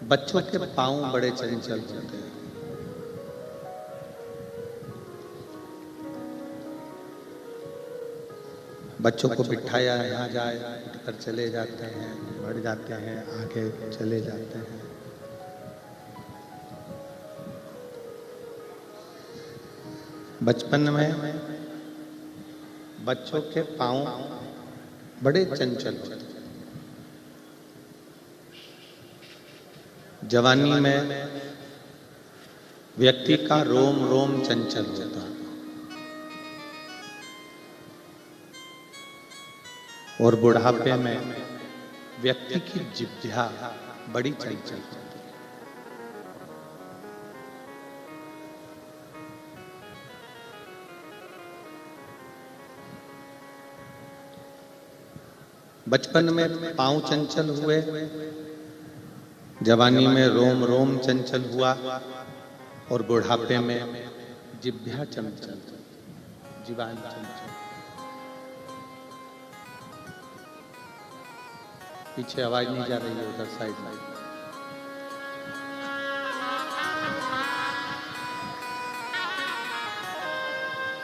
बच्चों के पांव बड़े चंचल होते हैं। बच्चों को बिठाया यहाँ जाए उठकर चले जाते हैं, बढ़ जाते हैं, आगे चले जाते हैं। बचपन में बच्चों के पांव बड़े चंचल होते हैं। जवानी में व्यक्ति का रोम रोम चंचल होता है और बुढ़ापे में व्यक्ति की जिह्वा बड़ी चंचल होती है। बचपन में पांव चंचल हुए, जवानी में रोम रोम चंचल हुआ और बुढ़ापे में जिह्वा चंचल, जीवान चंचल। पीछे आवाज नहीं जा रही है, उधर साइड में।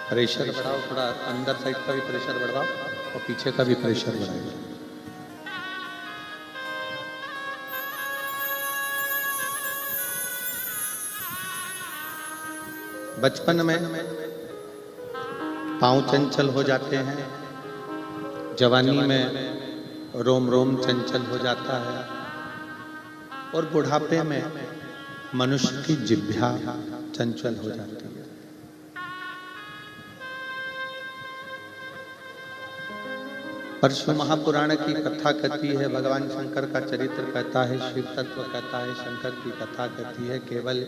प्रेशर बढ़ाओ थोड़ा, अंदर साइड का भी प्रेशर बढ़ाओ और पीछे का भी प्रेशर बढ़ाओ। बचपन में पांव चंचल हो जाते हैं, जवानी में रोम रोम चंचल हो जाता है और बुढ़ापे में मनुष्य की जिह्वा चंचल हो जाती है। परशु महापुराण की कथा कहती है, भगवान शंकर का चरित्र कहता है, शिव तत्व कहता है, शंकर की कथा कहती है, केवल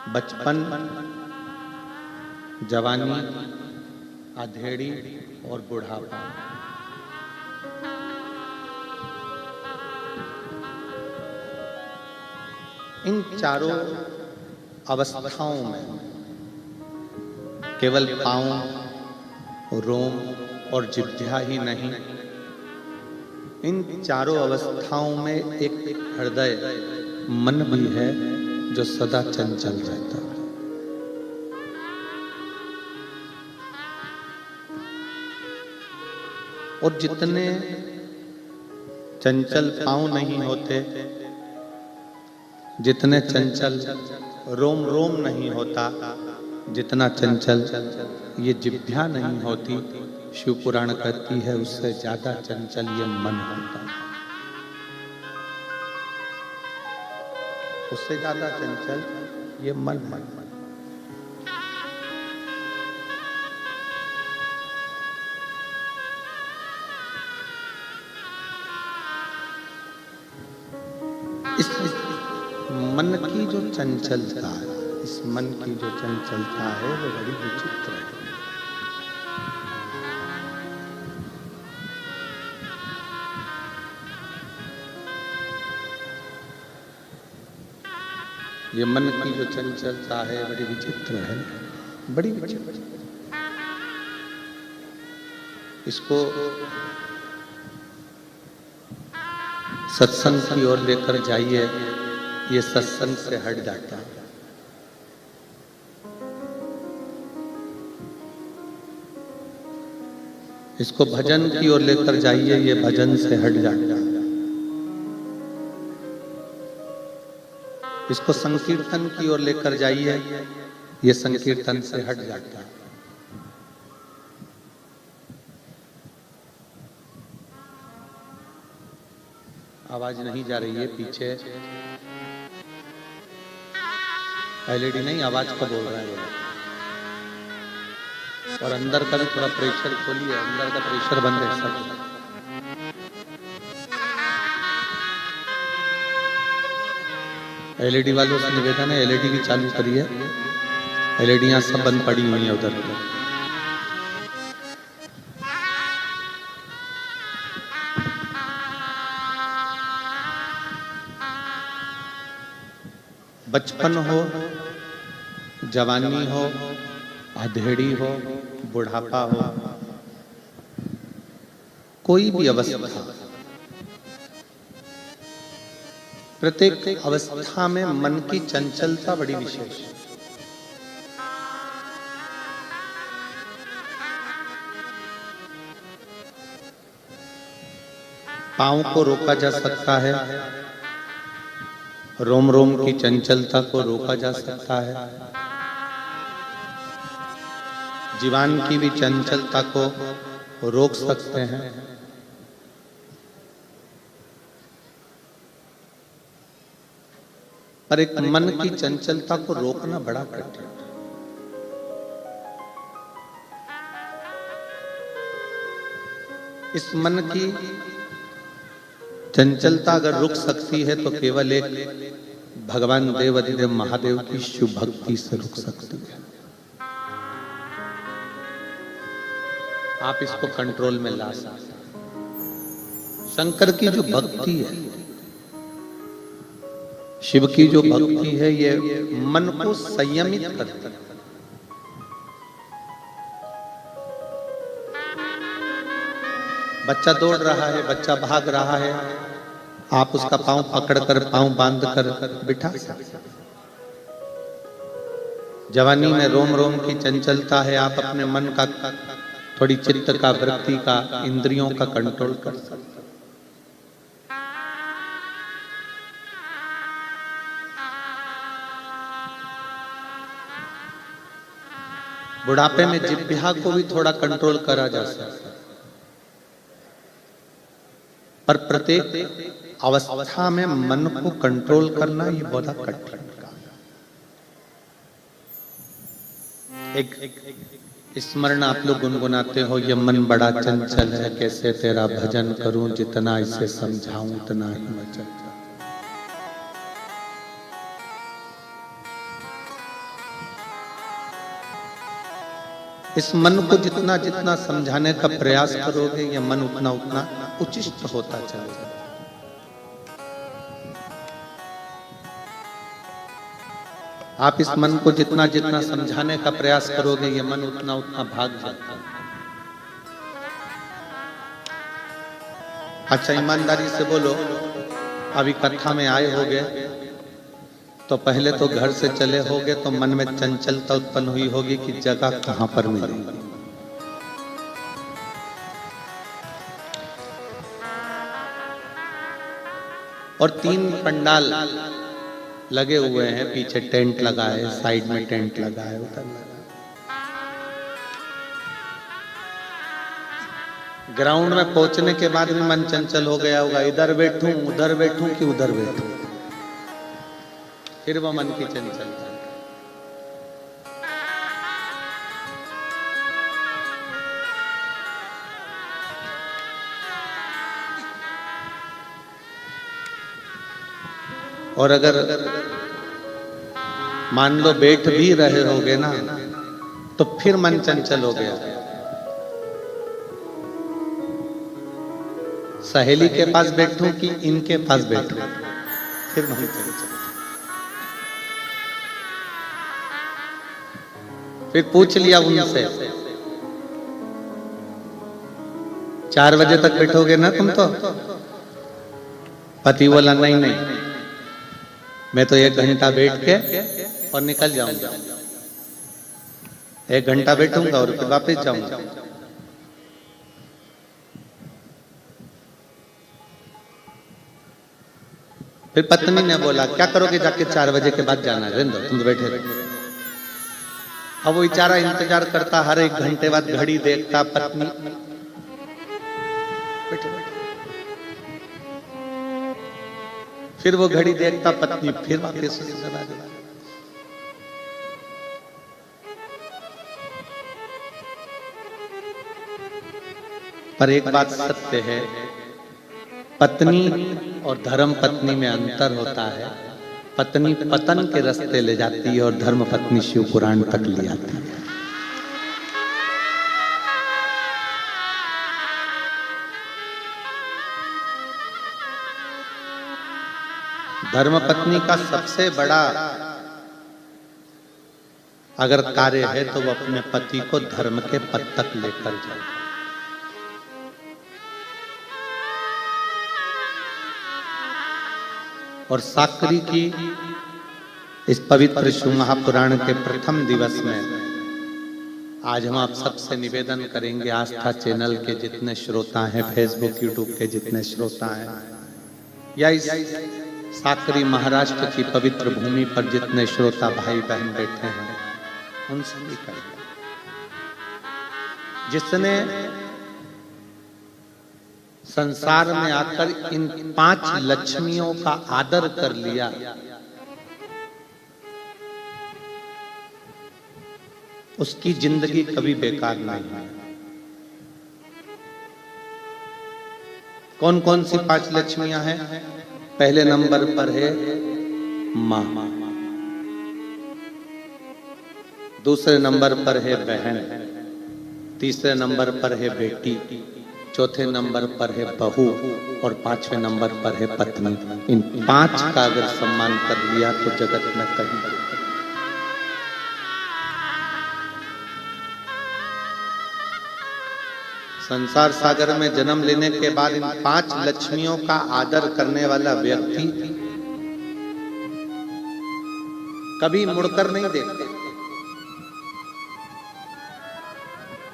बचपन, जवानी, आधेड़ी और बुढ़ापा, इन चारों अवस्थाओं में केवल पांव, रोम और जिह्वा ही नहीं, इन चारों अवस्थाओं में एक हृदय, मन भी है जो सदा चंचल रहता है। और जितने चंचल पांव नहीं होते, जितने चंचल रोम रोम नहीं होता, जितना चंचल ये जिह्वा नहीं होती, शिव पुराण कहती है उससे ज्यादा चंचल ये मन होता है। उससे ज्यादा चंचल ये मन। इस मन की जो चंचलता है, इस मन की जो चंचलता है वो बड़ी विचित्र है। ये मन की जो चंचलता है बड़ी विचित्र है, बड़ी विचित्र। इसको सत्संग की ओर लेकर जाइए, ये सत्संग से हट जाता है। इसको भजन की ओर लेकर जाइए, ये भजन से हट जाता है। इसको संकीर्तन की ओर लेकर जाइए, ये संकीर्तन से हट जाता है। आवाज नहीं जा रही है पीछे, एलईडी नहीं, आवाज का बोल रहा है। और अंदर का भी थोड़ा प्रेशर खोलिए, अंदर का प्रेशर बंद है सब। एलईडी वालों से निवेदन है, एलईडी भी चालू करिए। एलईडियां सब बंद पड़ी हुई हैं उधर। बचपन हो, जवानी हो, आधेड़ी हो, बुढ़ापा हो, कोई भी अवस्था, प्रत्येक अवस्था में मन की चंचलता बड़ी विशेष है। पांव को रोका जा सकता है, रोम रोम की चंचलता को रोका जा सकता है, जीवान की भी चंचलता को रोक सकते हैं, पर एक मन की चंचलता को रोकना बड़ा कठिन है। इस मन की चंचलता अगर रुक सकती है तो केवल एक भगवान देवाधिदेव महादेव की शुभ भक्ति से रुक सकती है। आप इसको कंट्रोल में ला सकते हैं। शंकर की जो भक्ति है, शिव की जो भक्ति है, ये मन को संयमित करती है। बच्चा दौड़ रहा है, बच्चा भाग रहा है, आप उसका पांव पकड़कर, पांव बांधकर बिठा सकते। जवानी में रोम रोम की चंचलता है, आप अपने मन का, थोड़ी चित्त का, वृत्ति का, इंद्रियों का कंट्रोल कर सकते। बुढ़ापे में जिह्वा को भी थोड़ा कंट्रोल करा जा सकता है, पर प्रत्येक अवस्था में मन को कंट्रोल करना ये बड़ा कठिन काम है। एक स्मरण आप लोग गुनगुनाते हो, ये मन बड़ा चंचल है, कैसे तेरा भजन करूं, जितना इसे समझाऊं उतना ही वचन। इस मन को जितना जितना समझाने का प्रयास करोगे, ये मन उतना उतना उचिष्ट होता चलेगा। आप इस मन को जितना जितना समझाने का प्रयास करोगे, ये मन उतना उतना भाग जाता है। अच्छा, ईमानदारी से बोलो, अभी कथा में आए होगे तो पहले तो घर से चले होगे तो मन में चंचलता उत्पन्न हुई होगी कि जगह कहां पर मिलेगी। और 3 पंडाल लगे हुए हैं, पीछे टेंट लगा है, साइड में टेंट लगा है, उधर ग्राउंड में पहुंचने के बाद भी मन चंचल हो गया होगा, इधर बैठूं उधर बैठूं कि उधर बैठूं, फिर वो मन की चंचलता। और अगर मान लो बैठ भी रहे होगे ना, तो फिर मन चंचल हो गया। सहेली के पास बैठूं कि इनके पास बैठूं, फिर मन चंचल। फिर पूछ लिया उनसे, 4 बजे तक बैठोगे ना तुम? तो पति बोला नहीं नहीं, मैं तो 1 घंटा बैठ के और निकल जाऊंगा, 1 घंटा बैठूंगा और फिर वापस जाऊंगा। फिर पत्नी ने बोला, क्या करोगे जाके, 4 बजे के बाद जाना है, रहने दो, तुम तो बैठे रहो। अब वो बेचारा इंतजार करता, हर 1 घंटे बाद घड़ी देखता, पत्नी बैठे बैठे, फिर वो घड़ी देखता, पत्नी फिर वापस चला जाता। पर एक बात सत्य है, पत्नी और धर्म पत्नी में अंतर होता है। पत्नी पतन के रास्ते ले जाती है और धर्म पत्नी शिव पुराण तक ले आती है। धर्म पत्नी का सबसे बड़ा अगर कार्य है तो वो अपने पति को धर्म के पद तक लेकर जाए। और साकरी की इस पवित्र शिव महापुराण के प्रथम दिवस में आज हम आप सबसे निवेदन करेंगे, आस्था चैनल के जितने श्रोता हैं, फेसबुक यूट्यूब के जितने श्रोता हैं, या इस साकरी महाराष्ट्र की पवित्र भूमि पर जितने श्रोता भाई बहन बैठे हैं, उन सभी का जिसने संसार में आकर इन 5 लक्ष्मियों का आदर कर लिया, उसकी जिंदगी कभी बेकार नहीं है। कौन कौन सी 5 लक्ष्मियां हैं? पहले नंबर पर है मां, दूसरे नंबर पर है बहन, तीसरे नंबर पर है बेटी, चौथे नंबर पर है बहू और 5वें नंबर पर है पत्नी। इन 5 का अगर सम्मान कर लिया तो जगत में कहीं संसार सागर में जन्म लेने के बाद इन 5 लक्ष्मियों का आदर करने वाला व्यक्ति कभी मुड़कर नहीं देखते।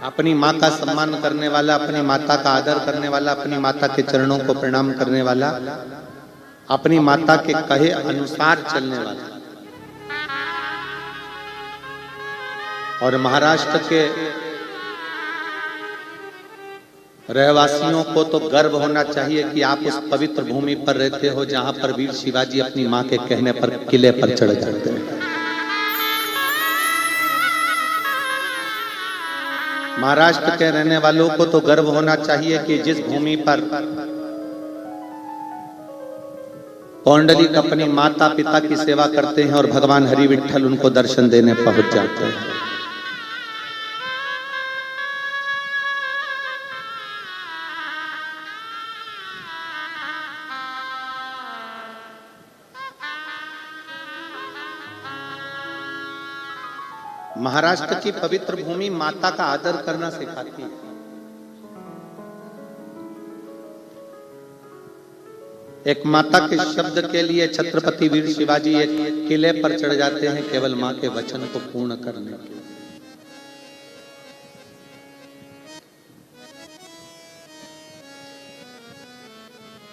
अपनी माँ का सम्मान करने वाला, अपनी माता का आदर करने वाला, अपनी माता के चरणों को प्रणाम करने वाला, अपनी माता के कहे अनुसार चलने वाला। और महाराष्ट्र के रहवासियों को तो गर्व होना चाहिए कि आप उस पवित्र भूमि पर रहते हो जहां पर वीर शिवाजी अपनी मां के कहने पर किले पर चढ़ जाते हैं। महाराष्ट्र के रहने वालों को तो गर्व होना चाहिए कि जिस भूमि पर पौंडलिक अपनी माता पिता की सेवा करते हैं और भगवान हरि विठ्ठल उनको दर्शन देने पहुंच जाते हैं। महाराष्ट्र की पवित्र भूमि माता का आदर करना सिखाती है। एक माता के शब्द के लिए छत्रपति वीर शिवाजी एक किले पर चढ़ जाते हैं केवल मां के वचन को पूर्ण करने के लिए।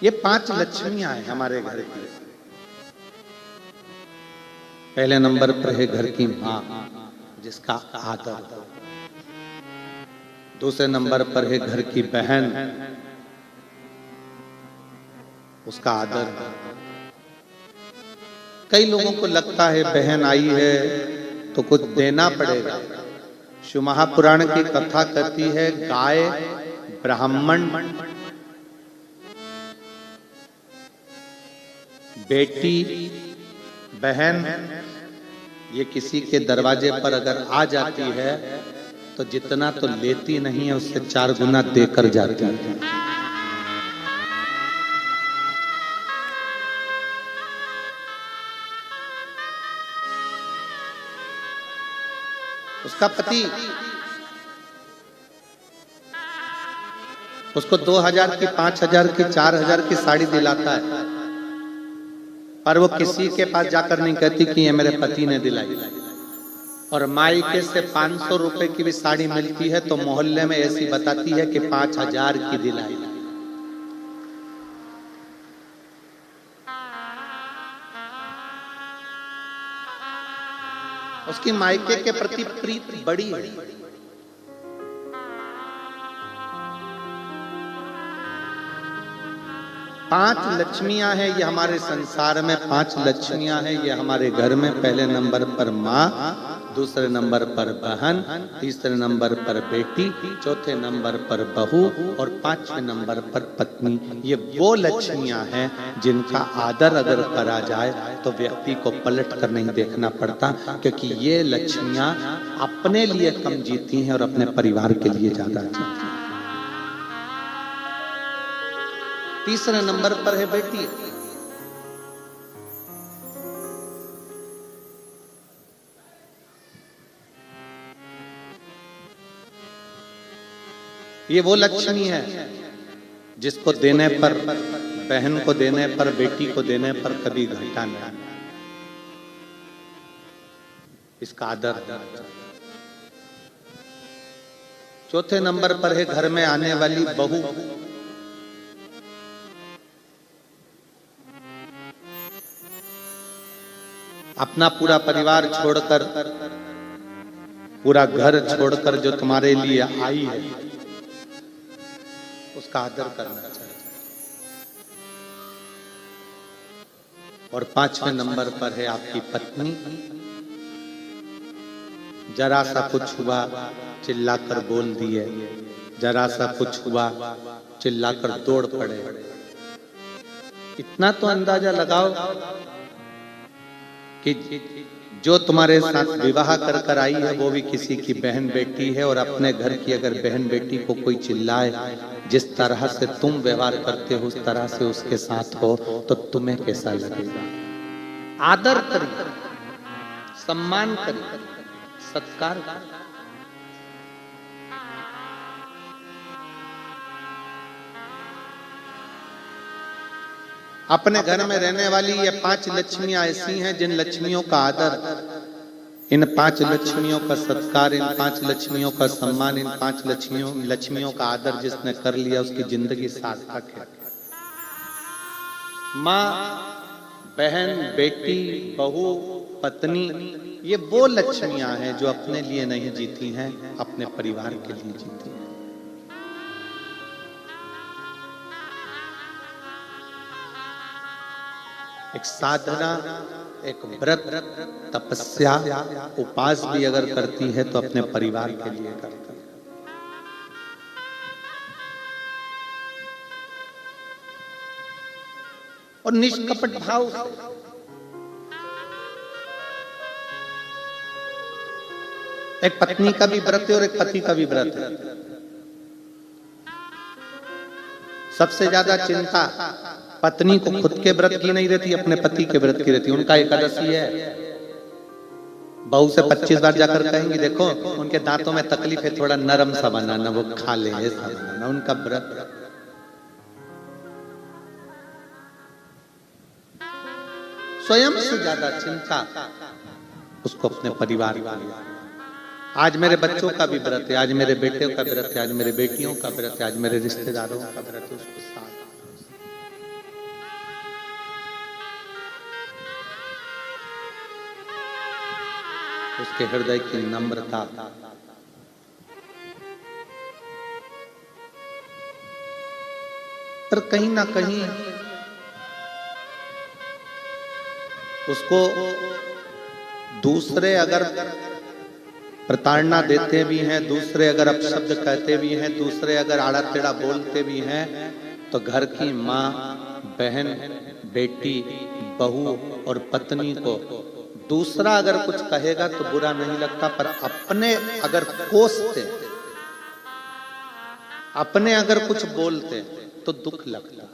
ये 5 लक्ष्मियां हैं हमारे घर की। पहले नंबर पर है घर की मां जिसका आदर, दूसरे नंबर पर है घर की बहन, उसका आदर। कई लोगों को लगता है बहन आई है तो कुछ देना पड़ेगा। शिव महापुराण की कथा कहती है गाय, ब्राह्मण, बेटी, बहन ये किसी के दरवाजे पर अगर आ जाती है तो जितना तो लेती नहीं है उससे 4 गुना देकर जाती है। उसका पति उसको 2000 की, 5000 की, 4000 की साड़ी दिलाता है, पर वो किसी के पास जाकर नहीं कहती कि ये मेरे पति ने दिलाई। और मायके से 500 रुपए की भी साड़ी मिलती है तो मोहल्ले में ऐसी बताती है कि 5000 की दिलाई। उसकी मायके के प्रति प्रीति बड़ी है। 5 लक्ष्मियां हैं ये हमारे संसार में, 5 लक्ष्मियां हैं ये हमारे घर में। पहले नंबर पर माँ, दूसरे नंबर पर बहन, तीसरे नंबर पर बेटी, चौथे नंबर पर बहू और 5वें नंबर पर पत्नी। ये वो लक्ष्मियां हैं जिनका आदर अगर करा जाए तो व्यक्ति को पलट कर नहीं देखना पड़ता, क्योंकि ये लक्ष्मियां अपने लिए कम जीती हैं और अपने परिवार के लिए ज्यादा जीती हैं। तीसरे नंबर पर है बेटी। ये वो लक्ष्मी है जिसको देने पर बहन को देने पर, बेटी को देने पर कभी घटा नहीं। इसका आदर। चौथे नंबर पर है घर में आने वाली बहू। अपना पूरा परिवार छोड़कर, पूरा घर छोड़कर जो तुम्हारे लिए आई है, उसका आदर करना चाहिए। और पांचवें नंबर पर है आपकी पत्नी। जरा सा कुछ हुआ चिल्लाकर बोल दिए, जरा सा कुछ हुआ चिल्लाकर दौड़ पड़े। इतना तो अंदाजा लगाओ कि जो तुम्हारे साथ विवाह कर कर आई है वो भी किसी की बहन बेटी है, और अपने घर की अगर बहन बेटी को कोई चिल्लाए, जिस तरह से तुम व्यवहार करते हो उस तरह से उसके साथ हो, तो तुम्हें कैसा लगेगा? आदर करिए, सम्मान करिए, सत्कार करिए। अपने घर में रहने वाली ये 5 लक्ष्मियां ऐसी हैं जिन लक्ष्मियों का आदर, इन 5 लक्ष्मियों का सत्कार, इन 5 लक्ष्मियों का सम्मान, इन 5 लक्ष्मियों का आदर जिसने कर लिया उसकी जिंदगी सार्थक है। माँ, बहन, बेटी, बहू, पत्नी, ये वो लक्ष्मियां हैं जो अपने लिए नहीं जीती हैं, अपने परिवार के लिए जीती हैं। एक साधना, एक व्रत, तपस्या, उपास भी अगर करती है तो अपने परिवार के लिए करती है। और निष्कपट भाव से, एक पत्नी का भी व्रत है और एक पति का भी व्रत है। सबसे ज्यादा चिंता पत्नी को खुद के व्रत की नहीं रहती, अपने पति के व्रत की रहती। उनका एकादशी है, बहू से 25 बार जाकर कहेंगी देखो उनके दांतों में तकलीफ है, थोड़ा नरम सा बनाना, वो खा ले, ऐसा बनाना उनका व्रत। स्वयं से ज्यादा चिंता उसको अपने परिवार की। आज मेरे बच्चों का भी व्रत है, आज मेरे बेटे का व्रत है, आज मेरे बेटियों का व्रत है, आज मेरे रिश्तेदारों का व्रत है, उसको साथ। उसके हृदय की नम्रता, पर कहीं ना कहीं उसको दूसरे अगर प्रताड़ना देते भी हैं, दूसरे अगर अपशब्द कहते भी हैं, दूसरे अगर आड़ा टेढ़ा बोलते भी हैं, तो घर की माँ, बहन, बेटी, बहू और पत्नी को दूसरा अगर कुछ कहेगा तो बुरा नहीं लगता, पर अपने अगर कोसते, अपने अगर कुछ बोलते तो दुख लगता।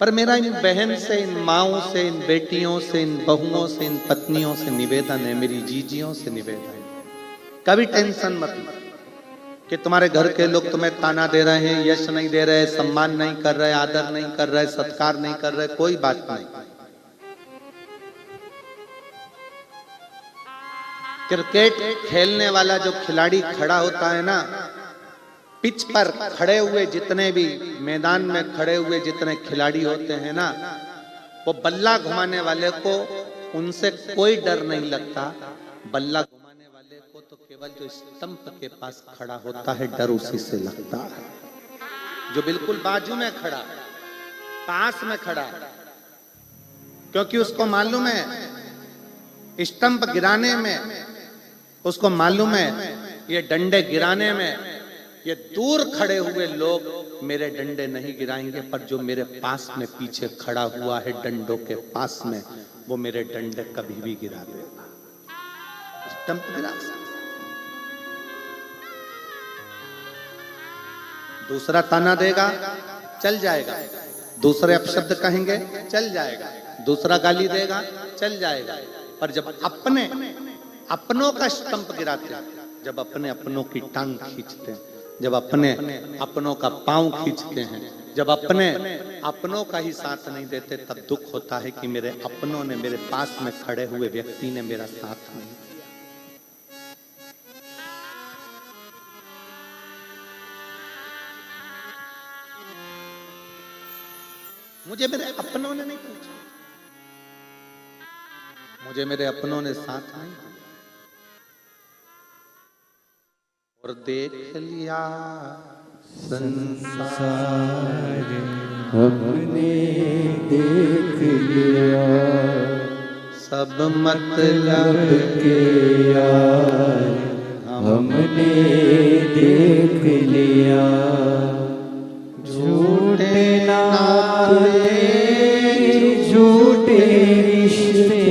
पर मेरा इन बहन से, इन माँओं से, इन बेटियों से, इन बहुओं से, इन पत्नियों से निवेदन है, मेरी जीजियों से निवेदन है, कभी टेंशन मत लो कि तुम्हारे घर के लोग तुम्हें ताना दे रहे हैं, यश नहीं दे रहे, सम्मान नहीं कर रहे, आदर नहीं कर रहे, सत्कार नहीं कर रहे, कोई बात नहीं। क्रिकेट खेलने वाला जो खिलाड़ी खड़ा होता है ना, पिच पर खड़े हुए जितने भी मैदान में खड़े हुए जितने खिलाड़ी होते हैं ना, वो बल्ला घुमाने वाले को उनसे कोई डर नहीं लगता। बल्ला घुमाने वाले को तो केवल जो स्टंप के पास खड़ा होता है डर उसी से लगता है, जो बिल्कुल बाजू में खड़ा, पास में खड़ा, क्योंकि उसको मालूम है स्टंप गिराने में, उसको मालूम है ये डंडे गिराने में ये दूर खड़े हुए लोग मेरे डंडे नहीं गिराएंगे, पर जो मेरे पास में पीछे खड़ा हुआ है डंडों के पास में, वो मेरे डंडे कभी भी गिरा देगा। स्टंप गिरा सकता, दूसरा ताना देगा चल जाएगा, दूसरे अपशब्द कहेंगे चल जाएगा, दूसरा गाली देगा चल जाएगा, पर जब अपने अपनों का स्टंप गिराते हैं, जब अपने अपनों की टांग खींचते हैं, जब अपने अपनों का पांव खींचते हैं, जब अपने अपनों का ही साथ नहीं देते तब दुख होता है कि मेरे अपनों ने, मेरे पास में खड़े हुए व्यक्ति ने मेरा साथ नहीं दिया। मुझे मेरे अपनों ने नहीं पूछा, मुझे मेरे अपनों ने साथ नहीं दिया। और देख लिया संसार हमने देख लिया, सब मतलब के यार हमने देख लिया। झूठे नाते झूठे रिश्ते,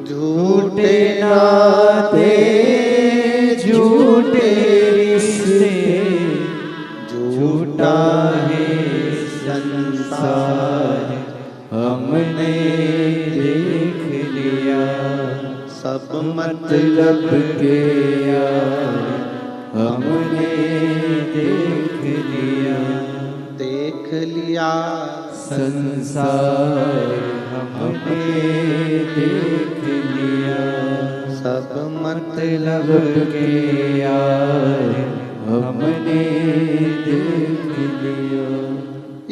झूठे नाते झूठे रिश्ते, झूठा है संसार हमने देख लिया। सब मतलब के यार हमने देख लिया। देख लिया संसार हमने देख लिया। सब मतलब के यार हमने देख लिया।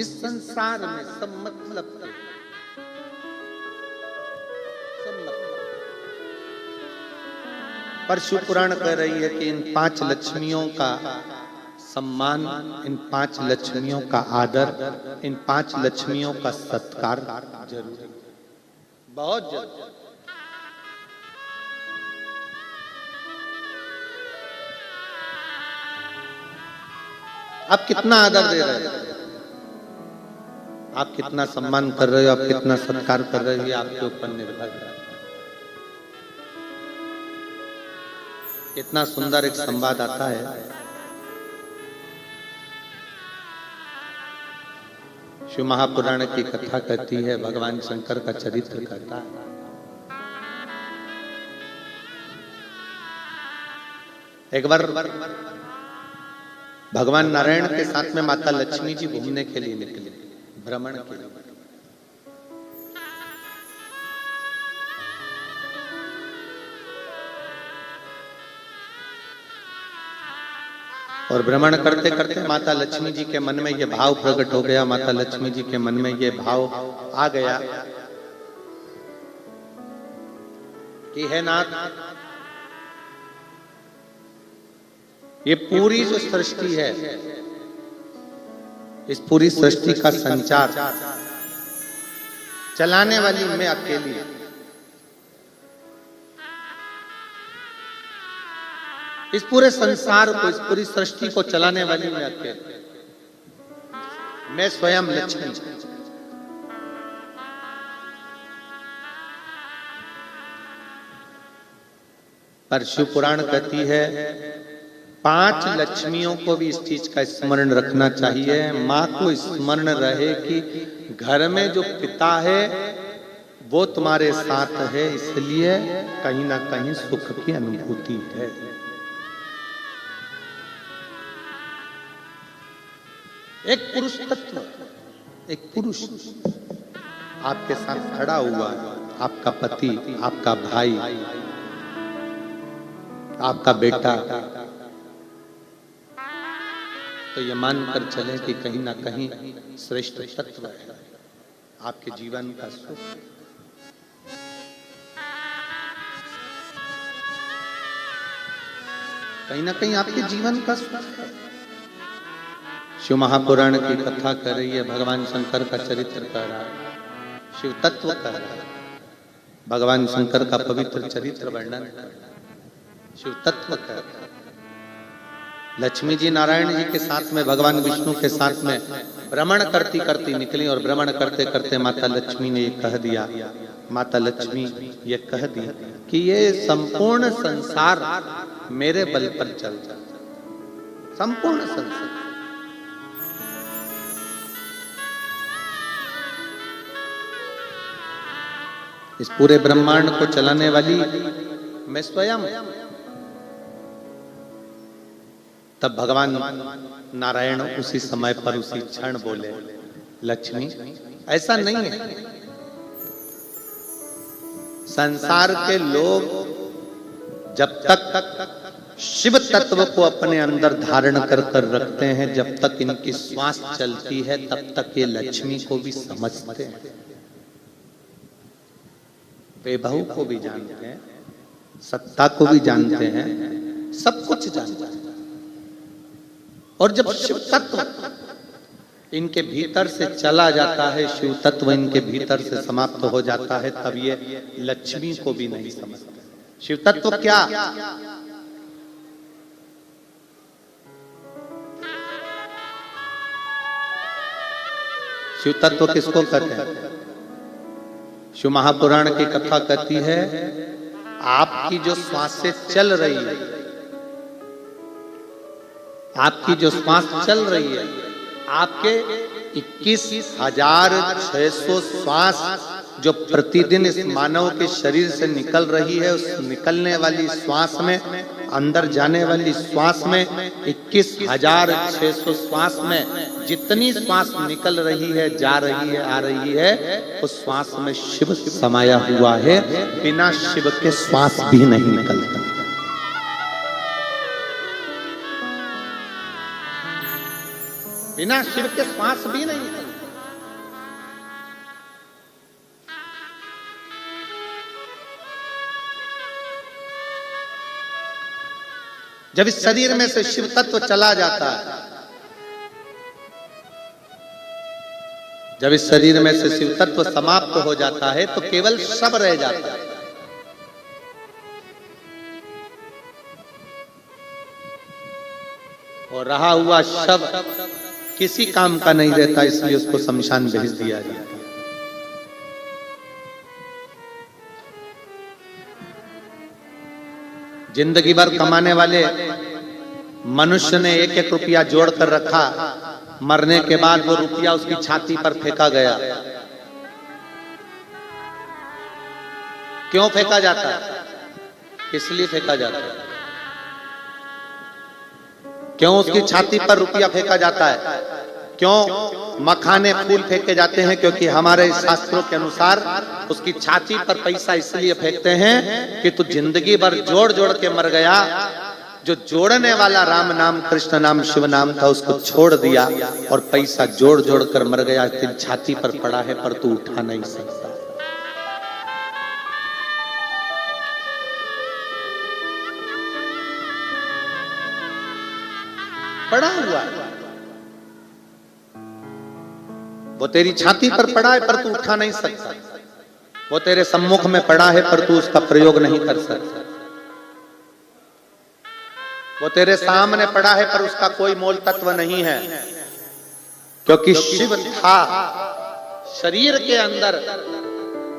इस संसार में सब मतलब के, सब मतलब। पर शिव पुराण कह रही है कि इन 5 लक्ष्मियों का सम्मान, इन 5 लक्ष्मियों का आदर, इन 5 लक्ष्मियों का सत्कार जरूरी, बहुत जरूरी। आप कितना आदर दे रहे हो, आप कितना सम्मान कर रहे हो, आप कितना सत्कार कर रहे हो, ये आपके ऊपर निर्भर है। कितना सुंदर एक संवाद आता है। शिव महापुराण की कथा कहती है, भगवान शंकर का चरित्र कहता है। एक बार भगवान नारायण के साथ में माता लक्ष्मी जी घूमने के लिए निकले, भ्रमण के लिए। और भ्रमण करते करते माता लक्ष्मी जी के मन में ये भाव प्रकट हो गया, माता लक्ष्मी जी के मन में ये भाव आ गया कि हे नाथ, ये पूरी जो सृष्टि है, इस पूरी सृष्टि का संचार चलाने वाली मैं अकेली हूं। इस पूरे संसार को, इस पूरी सृष्टि को चलाने वाली मैं अकेली, मैं स्वयं लक्ष्मी। पर शिव पुराण कहती है 5 लक्ष्मियों को भी इस चीज का स्मरण रखना चाहिए। माँ को स्मरण रहे कि घर में जो पिता है वो तुम्हारे साथ है, इसलिए कहीं ना कहीं सुख की अनुभूति है। एक पुरुष तत्व, एक पुरुष आपके साथ खड़ा हुआ है, आपका पति, आपका भाई, आपका बेटा, तो ये मानकर चले कि कहीं ना कहीं श्रेष्ठ तत्व है आपके जीवन का सुख। कहीं ना कहीं आपके जीवन का सुख है। शिव महापुराण की कथा कर रही है, भगवान शंकर का चरित्र कर रहा है, शिव तत्व कर रहा है, भगवान शंकर का पवित्र चरित्र वर्णन कर रहा है, शिव तत्व कर रहा है। लक्ष्मी जी नारायण जी के साथ में, भगवान विष्णु के साथ में भ्रमण करती करती निकली और भ्रमण करते करते माता लक्ष्मी ने ये कह दिया, माता लक्ष्मी ये कह दी कि ये संपूर्ण संसार मेरे बल पर चलता है, संपूर्ण संसार। इस पूरे ब्रह्मांड को चलाने वाली मैं स्वयं। तब भगवान नारायण उसी समय पर उसी क्षण बोले, लक्ष्मी ऐसा नहीं है। संसार के लोग जब तक शिव तत्व को अपने अंदर धारण कर कर रखते हैं, जब तक इनकी श्वास चलती है तब तक ये लक्ष्मी को भी समझते हैं, वैभव को भी जानते हैं, सत्ता को भी जानते हैं, सब कुछ जानते हैं। और जब शिव तत्व इनके भीतर से चला जाता है, शिव तत्व इनके भीतर से समाप्त हो जाता है, तब ये लक्ष्मी को भी नहीं समझते। शिव तत्व क्या? शिव तत्व किसको कहते हैं? शिव महापुराण की कथा कहती है, आपकी जो श्वासें चल रही है, आपकी जो श्वास चल रही है, आपके 21,600 श्वास जो प्रतिदिन इस मानव के शरीर से निकल रही है, उस निकलने वाली श्वास में, अंदर जाने वाली श्वास में, 21,600 श्वास में जितनी श्वास निकल रही है, जा रही है, आ रही है, उस श्वास में शिव समाया हुआ है। बिना शिव के श्वास भी नहीं निकलता। बिना शिव के श्वास भी नहीं निकलता। जब इस शरीर में से शिव तत्व चला जाता है, जब इस शरीर में से शिव तत्व समाप्त हो जाता है, तो केवल शव रह जाता है। और रहा हुआ शव किसी काम का नहीं रहता, इसलिए उसको शमशान भेज दिया जाता है। जिंदगी भर कमाने वाले मनुष्य ने 1-1 रुपया जोड़ कर रखा, मरने के बाद वो रुपया उसकी छाती पर फेंका गया। क्यों फेंका जाता है? इसलिए फेंका जाता है। क्यों उसकी छाती पर रुपया फेंका जाता है? क्यों मखाने फूल फेंके जाते हैं? क्योंकि हमारे शास्त्रों के अनुसार उसकी छाती पर पैसा इसलिए फेंकते हैं कि तू जिंदगी भर जोड़ जोड़ के मर गया। जो जोड़ने वाला राम नाम, कृष्ण नाम, शिव नाम था, उसको छोड़ दिया और पैसा जोड़ जोड़ कर मर गया। तेरी छाती पर पड़ा है पर तू उठा नहीं सकता। पड़ा हुआ है, वो तेरी छाती पर पड़ा है पर तू उठा नहीं सकता। वो तेरे सम्मुख में पड़ा है पर तू उसका प्रयोग नहीं कर सकता। वो तेरे सामने पड़ा है पर उसका कोई मोल तत्व नहीं है, क्योंकि शिव था शरीर के अंदर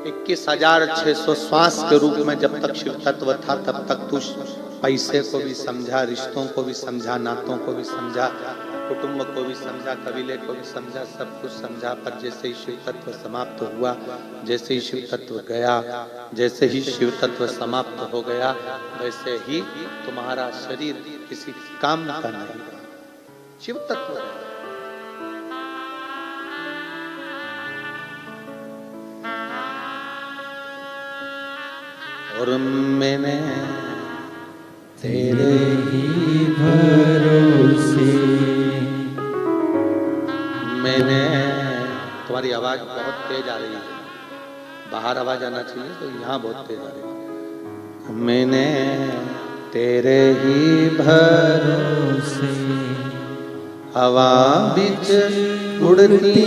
21,600 श्वास के रूप में। जब तक शिव तत्व था तब तक तू पैसे को भी समझा, रिश्तों को भी समझा, नातों को भी समझा, कुटुंब को भी समझा, कबीले को भी समझा, सब कुछ समझा। पर जैसे ही शिव तत्व समाप्त हुआ, जैसे ही शिव तत्व गया, जैसे ही शिव तत्व समाप्त हो गया, वैसे ही तुम्हारा शरीर किसी काम का नहीं, शिव तत्व गया। और मैंने तेरे ही भरोसे, मैंने, तुम्हारी आवाज बहुत तेज आ रही है, बाहर आवाज आना चाहिए, तो यहाँ बहुत तेज आ रही है। मैंने तेरे ही भरोसे हवा बिच उड़ती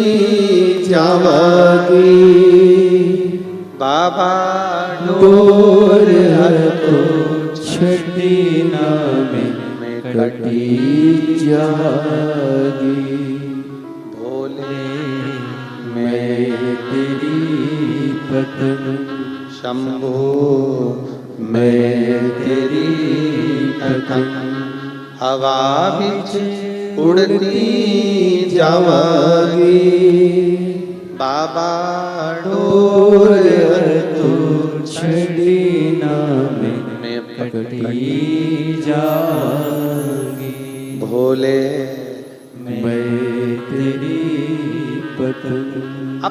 जावागी, बाबा डोर हर तो छठी नाम में कटी जागी। भोले मैं तेरी पत्नी शंभो, मैं तेरी पत्नी हवा बिच उड़ती जावागी, बाबा डोर हर तो छठी नाम में कटी जागी।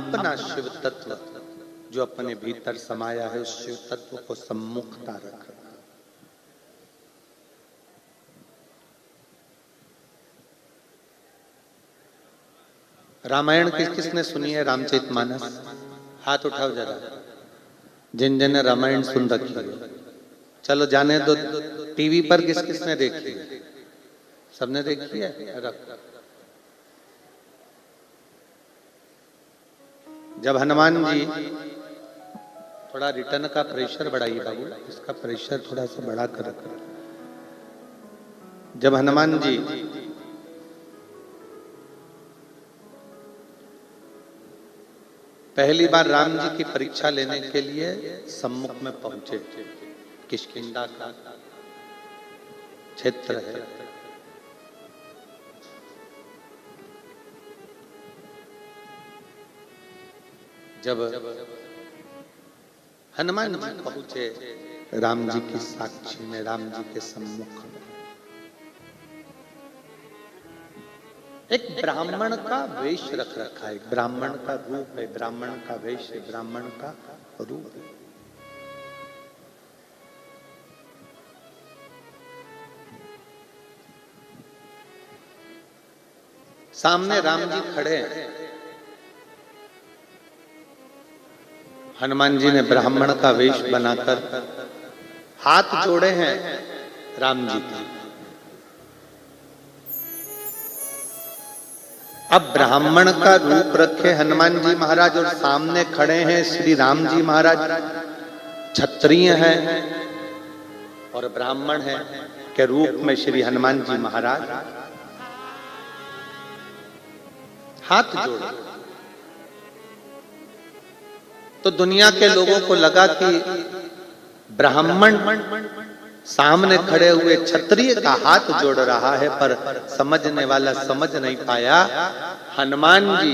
अपना शिव तत्व जो अपने भीतर समाया है उस शिव तत्व को सम्मुखता रखना। रामायण किसने सुनी है? रामचरितमानस, हाथ उठाओ जरा, जिन जिन ने रामायण सुन रखी है। चलो जाने दो, टीवी पर किस किसने देखी है? सबने देखी है? रख। जब हनुमान जी, थोड़ा रिटर्न का प्रेशर बढ़ाइए बाबू, इसका प्रेशर थोड़ा सा बढ़ा कर रखो। जब हनुमान जी पहली बार राम जी की परीक्षा लेने के लिए सम्मुख में पहुंचे, किष्किंधा का क्षेत्र है, जब हनुमान जी पहुंचे राम जी की साक्षी में, राम जी के सम्मुख में, एक ब्राह्मण का वेश रख रखा है, ब्राह्मण का रूप है, ब्राह्मण का वेश है, ब्राह्मण का रूप है। सामने राम जी खड़े हैं, हनुमान जी ने ब्राह्मण का वेश बनाकर हाथ जोड़े हैं राम जी की। अब ब्राह्मण का रूप रखे हनुमान जी महाराज और सामने खड़े हैं श्री राम जी महाराज, क्षत्रिय हैं और ब्राह्मण हैं के रूप में श्री हनुमान जी महाराज हाथ जोड़े। तो दुनिया के लोगों को लगा कि ब्राह्मण सामने खड़े हुए क्षत्रिय का हाथ जोड़ रहा है, पर समझने वाला समझ नहीं पाया हनुमान जी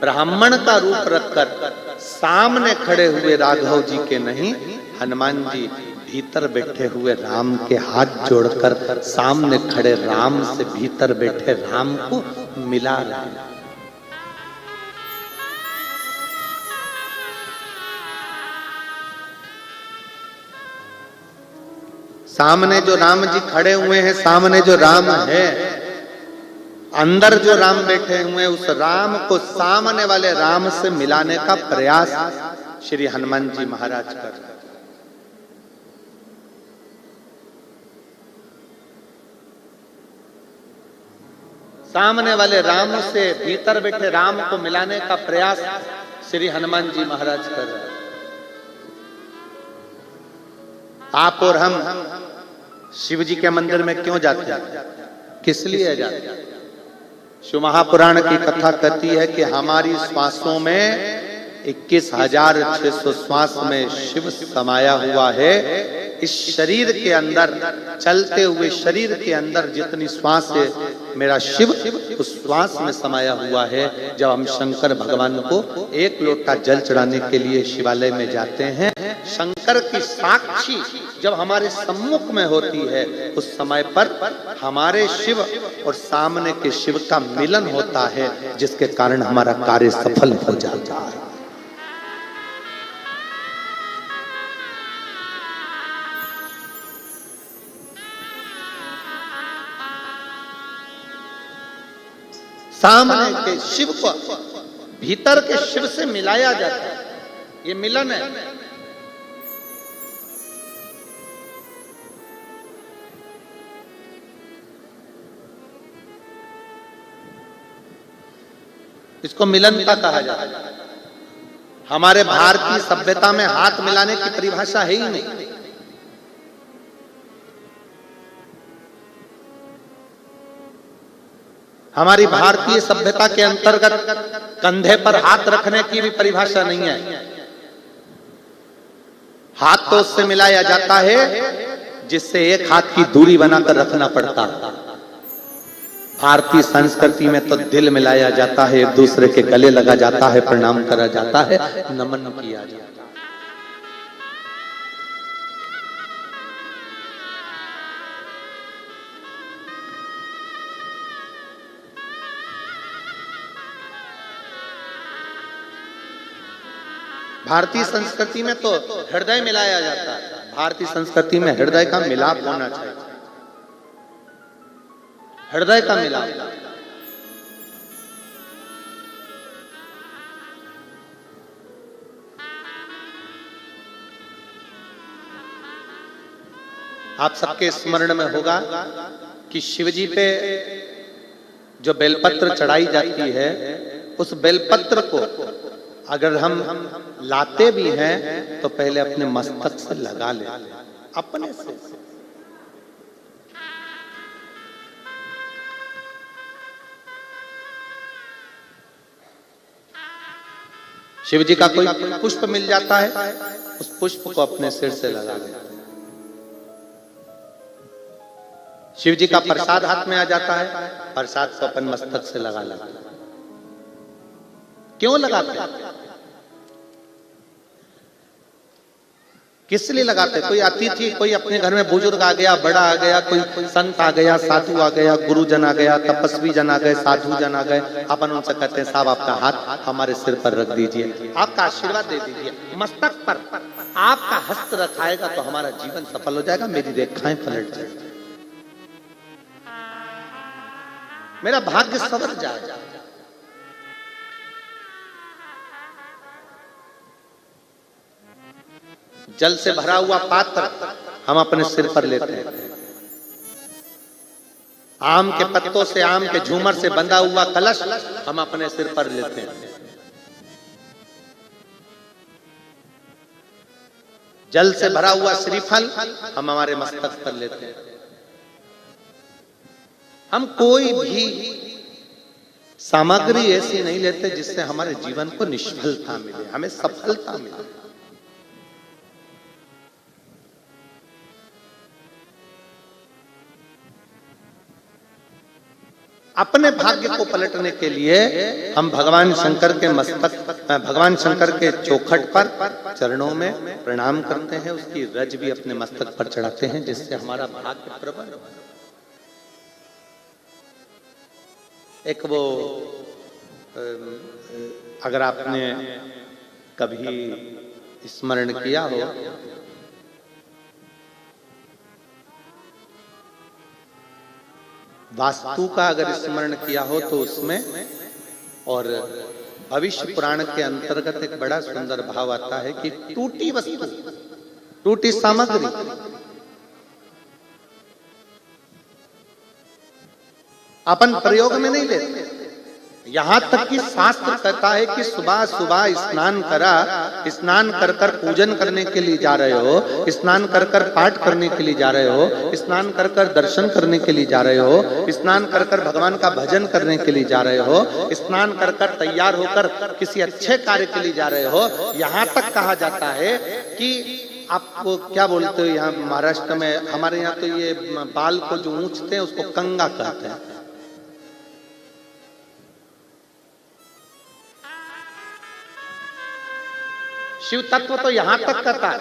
ब्राह्मण का रूप रखकर सामने खड़े हुए राघव जी के नहीं, हनुमान जी भीतर बैठे हुए राम के हाथ जोड़कर सामने खड़े राम से भीतर बैठे राम को मिला रहे हैं। सामने जो राम जी खड़े हुए हैं, सामने जो राम है, अंदर जो राम बैठे हुए हैं, उस राम को सामने वाले राम से मिलाने का प्रयास श्री हनुमान जी महाराज कर रहे हैं। सामने वाले राम से भीतर बैठे राम को मिलाने का प्रयास श्री हनुमान जी महाराज कर रहे हैं। आप और हम शिव जी के मंदिर में क्यों जाते हैं? किस लिए जाते हैं? शिव महापुराण की कथा कहती है कि हमारी श्वासों में 21,600 श्वास में शिव समाया हुआ है। इस शरीर के अंदर, चलते हुए शरीर के अंदर जितनी श्वास है, मेरा शिव उस श्वास में समाया हुआ है। जब हम शंकर भगवान को एक लोटा जल चढ़ाने के लिए शिवालय में जाते हैं, शंकर की साक्षी जब हमारे सम्मुख में होती है, उस समय पर हमारे शिव और सामने के शिव का मिलन होता है, जिसके कारण हमारा कार्य सफल हो जाता है। सामने के शिव को भीतर के शिव से मिलाया जाता है, ये मिलन है। इसको मिलनता कहा जाता है। हमारे भारतीय सभ्यता में हाथ मिलाने की परिभाषा है ही नहीं। हमारी भारतीय सभ्यता के अंतर्गत कंधे पर हाथ रखने की भी परिभाषा नहीं है। हाथ तो उससे मिलाया जाता है जिससे एक हाथ की दूरी बनाकर रखना पड़ता है। भारतीय संस्कृति में तो दिल मिलाया जाता है, एक दूसरे के गले लगा जाता है, प्रणाम करा जाता है, नमन किया जाता है। भारतीय संस्कृति में तो हृदय मिलाया जाता है, भारतीय संस्कृति में हृदय का मिलाप होना चाहिए, हृदय का मिलाप। आप सबके स्मरण में होगा कि शिवजी पे जो बेलपत्र चढ़ाई जाती है, उस बेलपत्र को अगर हम लाते भी हैं तो पहले अपने मस्तक से लगा ले, अपने से। शिव जी का कोई पुष्प मिल जाता है, उस पुष्प को अपने सिर से लगा लेते हैं। शिव जी का प्रसाद हाथ में आ जाता है, प्रसाद को अपन मस्तक से लगा लेते हैं। क्यों लगाते हैं? किस लिए लगाते? कोई अतिथि, कोई अपने घर में बुजुर्ग आ गया, बड़ा आ गया, कोई संत आ गया, साधु आ गया, गुरुजन आ गया, तपस्वी जन आ गए, साधु जन आ गए, अपन उनसे कहते हैं साहब आपका हाथ हमारे सिर पर रख दीजिए, आपका आशीर्वाद दे दीजिए, मस्तक पर आपका हस्त रखाएगा तो हमारा जीवन सफल हो जाएगा, मेरी रेखाएं पलट जाएगी, मेरा भाग्य संवर जाएगा। जल से भरा हुआ पात्र हम अपने सिर पर लेते हैं, आम के पत्तों से, आम के झूमर से बंधा हुआ कलश हम अपने सिर पर लेते हैं, जल से भरा हुआ श्रीफल हम हमारे मस्तक पर लेते हैं। हम कोई भी सामग्री ऐसी नहीं लेते जिससे हमारे जीवन को निष्फलता मिले, हमें सफलता मिले। अपने भाग्य को पलटने के लिए हम भगवान शंकर के मस्तक, भगवान शंकर के चौखट पर चरणों में प्रणाम करते हैं, उसकी रज भी अपने मस्तक पर चढ़ाते हैं, जिससे हमारा भाग्य प्रबल हो। एक वो अगर आपने कभी स्मरण किया हो, वास्तु का अगर स्मरण किया हो तो उसमें और भविष्य पुराण के अंतर्गत एक बड़ा सुंदर भाव आता है कि टूटी वस्तु, टूटी सामग्री अपन प्रयोग में नहीं लेते। यहां तक कि शास्त्र कहता है कि सुबह सुबह स्नान करा, स्नान कर कर पूजन करने के लिए जा रहे हो, स्नान कर कर पाठ करने के लिए जा रहे हो, स्नान कर कर दर्शन करने के लिए जा रहे हो, स्नान कर कर भगवान का भजन करने के लिए जा रहे हो, स्नान कर कर तैयार होकर किसी अच्छे कार्य के लिए जा रहे हो। यहां तक कहा जाता है कि आपको क्या बोलते हो, यहाँ महाराष्ट्र में, हमारे यहाँ तो ये बाल को जो ऊंचते हैं उसको कंगा कहते हैं। शिव तत्व तो यहां तक कहता है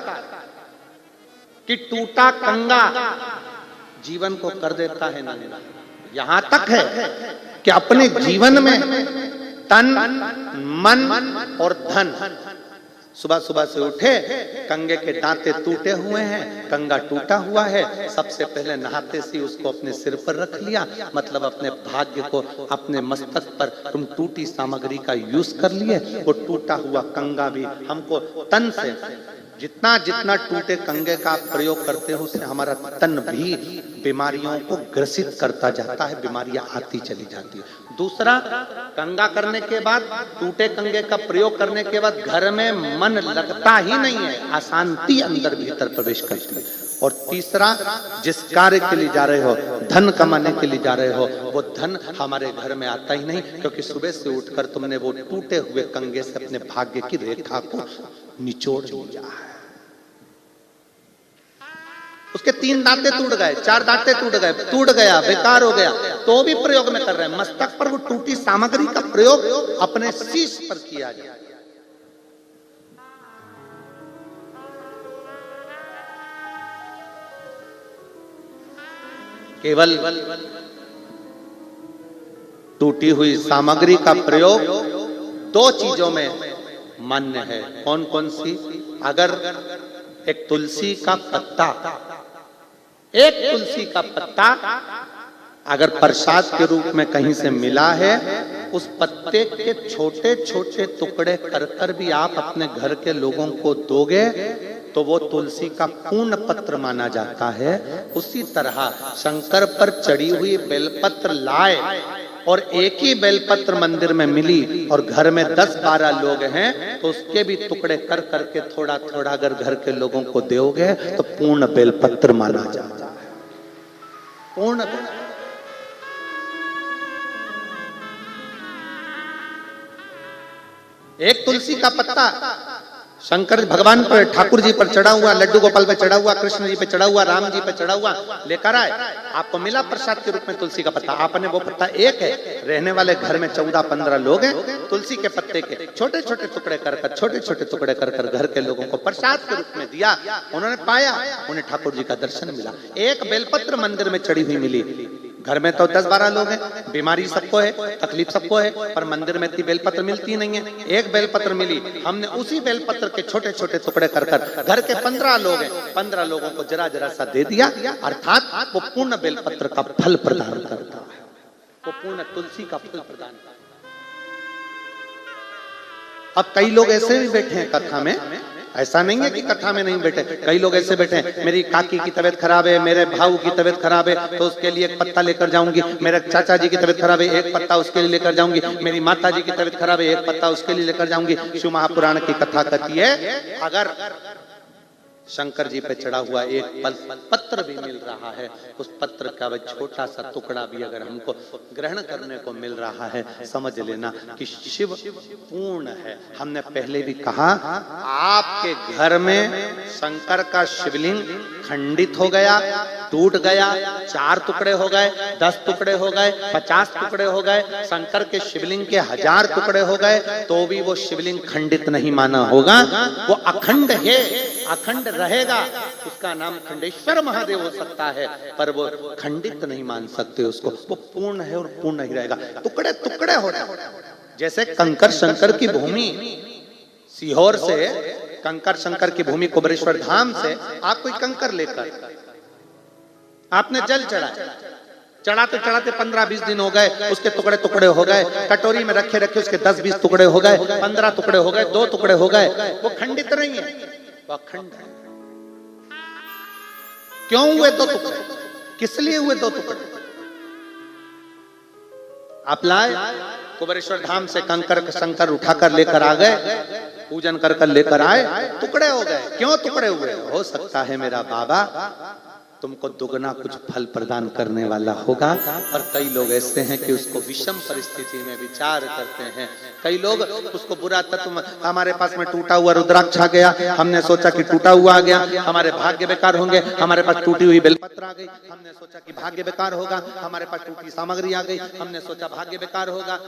कि टूटा कंगा जीवन को कर देता है नंगा। यहां तक है कि अपने जीवन में तन, मन और धन, सुबह सुबह से उठे, कंगे के दांते टूटे हुए हैं, कंगा टूटा हुआ है, सबसे पहले नहाते से उसको अपने सिर पर रख लिया, मतलब अपने भाग्य को अपने मस्तक पर तुम टूटी सामग्री का यूज कर लिए। वो टूटा हुआ कंगा भी हमको तन से, जितना जितना टूटे कंगे का प्रयोग करते हो उससे हमारा तन भी बीमारियों को ग्रसित करता जाता है, बीमारियां आती चली जाती है। दूसरा, कंगा करने के बाद, टूटे कंगे का प्रयोग करने के बाद घर में मन लगता ही नहीं है, अशांति अंदर भीतर प्रवेश करती है। और तीसरा, जिस कार्य के लिए जा रहे हो, धन कमाने के लिए जा रहे हो, वो धन हमारे घर में आता ही नहीं, क्योंकि सुबह से उठकर तुमने वो टूटे हुए कंगे से अपने भाग्य की रेखा को निचोड़ दिया है। उसके 3 दांते टूट गए, 4 दांते टूट गए, टूट गया, बेकार हो गया, तो भी प्रयोग में कर रहे हैं। मस्तक पर वो टूटी सामग्री का प्रयोग अपने शीश पर किया जाए। केवल टूटी हुई सामग्री का प्रयोग 2 चीजों में मान्य है। कौन कौन सी? अगर एक तुलसी का पत्ता, एक तुलसी का पत्ता अगर प्रसाद के रूप में कहीं से मिला है, उस पत्ते के छोटे छोटे टुकड़े कर कर भी आप अपने घर के लोगों को दोगे तो वो तुलसी का पूर्ण पत्र माना जाता है। उसी तरह शंकर पर चढ़ी हुई बेलपत्र लाए और एक ही बेलपत्र मंदिर में मिली और घर में 10-12 लोग हैं तो उसके भी टुकड़े कर करके थोड़ा थोड़ा अगर घर के लोगों को दोगे तो पूर्ण बेलपत्र माना जाता है। पूर्ण एक तुलसी का पत्ता शंकर भगवान पर, ठाकुर जी पर चढ़ा हुआ, लड्डू गोपाल पे चढ़ा हुआ, कृष्ण जी पे चढ़ा हुआ, राम जी पे चढ़ा हुआ लेकर आए, आपको मिला प्रसाद के रूप में तुलसी का पत्ता। आपने वो पत्ता एक है, रहने वाले घर में 14-15 लोग हैं, तुलसी के पत्ते के छोटे छोटे टुकड़े कर कर, छोटे छोटे टुकड़े कर कर घर के लोगों को प्रसाद के रूप में दिया। उन्होंने पाया, उन्हें ठाकुर जी का दर्शन मिला। एक बेलपत्र मंदिर में चढ़ी हुई मिली। घर में तो 10-12 लोग हैं, बीमारी सबको है, तकलीफ सबको है, पर मंदिर में इतनी बेलपत्र मिलती नहीं है। एक बेलपत्र मिली, हमने उसी बेलपत्र के छोटे छोटे टुकड़े कर कर घर के 15 लोग हैं, 15 लोगों को जरा जरा सा दे दिया, अर्थात वो पूर्ण बेलपत्र का फल प्रदान करता है, वो पूर्ण तुलसी का फल प्रदान करता है। अब कई लोग ऐसे भी बैठे हैं कथा में, ऐसा नहीं है कि कथा में नहीं बैठे, कई लोग ऐसे बैठे हैं, मेरी काकी की तबीयत खराब है, मेरे भाऊ की तबीयत खराब है तो उसके लिए एक पत्ता लेकर जाऊंगी, मेरे चाचा जी की तबीयत खराब है एक पत्ता उसके लिए लेकर जाऊंगी, मेरी माता जी की तबीयत खराब है एक पत्ता उसके लिए लेकर जाऊंगी। शिव महापुराण की कथा कहती है अगर शंकर जी पे चढ़ा हुआ एक पत्र भी मिल रहा है, उस पत्र का वह छोटा सा टुकड़ा भी अगर हमको ग्रहण करने को मिल रहा है, समझ लेना कि शिव पूर्ण है। हमने पहले भी कहा, आपके घर में शंकर का शिवलिंग खंडित हो गया, टूट गया, 4 टुकड़े हो गए, 10 टुकड़े हो गए, 50 टुकड़े हो गए, शंकर के शिवलिंग के 1000 टुकड़े हो गए तो भी वो शिवलिंग खंडित नहीं माना होगा, वो अखंड है, अखंड रहेगा। उसका नाम खंडेश्वर महादेव हो सकता है पर वो खंडित नहीं मान सकते उसको, वो पूर्ण है और पूर्ण ही रहेगा। टुकड़े टुकड़े हो रहे, जैसे कंकर शंकर की भूमि, सीहोर से कंकर शंकर की भूमि कुबेरेश्वर धाम से आप कोई कंकर लेकर आपने जल चढ़ाया, चढ़ाते चढ़ाते 15-20 दिन हो गए, उसके टुकड़े टुकड़े हो गए, कटोरी में रखे रखे उसके 10-20 टुकड़े हो गए, 15 टुकड़े हो गए, 2 टुकड़े हो गए, वो खंडित नहीं है, वो अखंड है। क्यों हुए 2 टुकड़े? किस लिए हुए 2 टुकड़े? आप लाए कुबेरेश्वर धाम से कंकर शंकर उठाकर लेकर आ गए, पूजन कर कर लेकर आए, टुकड़े हो गए। क्यों टुकड़े हुए? हो सकता है मेरा बाबा तुमको दुगना कुछ फल प्रदान करने वाला होगा, पर कई लोग ऐसे हैं कि उसको विषम परिस्थिति में विचार करते हैं। कई लोग उसको बुरा तत्व, हमारे पास में टूटा हुआ रुद्राक्ष आ गया, हमने सोचा कि टूटा हुआ आ गया, हमारे भाग्य बेकार होंगे, हमारे पास टूटी हुई बेलपत्र आ गई, हमने सोचा कि भाग्य बेकार होगा, हमारे पास टूटी सामग्री आ गई, हमने सोचा भाग्य बेकार होगा।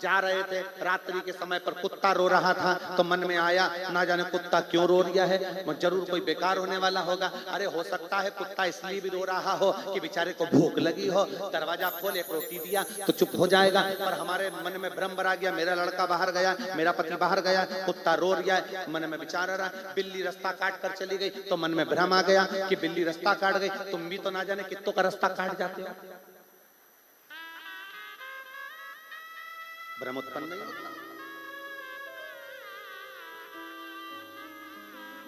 जा रहे थे रात्रि के समय पर कुत्ता रो रहा था तो मन में आया ना जाने कुत्ता क्यों रो रहा है, जरूर कोई बेकार होने वाला होगा। अरे हो सकता है कुत्ता इसलिए भी रो रहा हो कि बेचारे को भूख लगी हो, दरवाजा खोल एक रोटी दिया तो चुप हो जाएगा, पर हमारे मन में भ्रम भरा गया, मेरा लड़का बाहर गया, मेरा पति बाहर गया, कुत्ता रो रहा है, मन में विचार आ रहा है। बिल्ली रास्ता काट कर चली गई तो मन में भ्रम आ गया कि बिल्ली रास्ता काट गई, तुम भी तो ना जाने कितनों का रास्ता काट जाते हो, भ्रम उत्पन्न नहीं होता।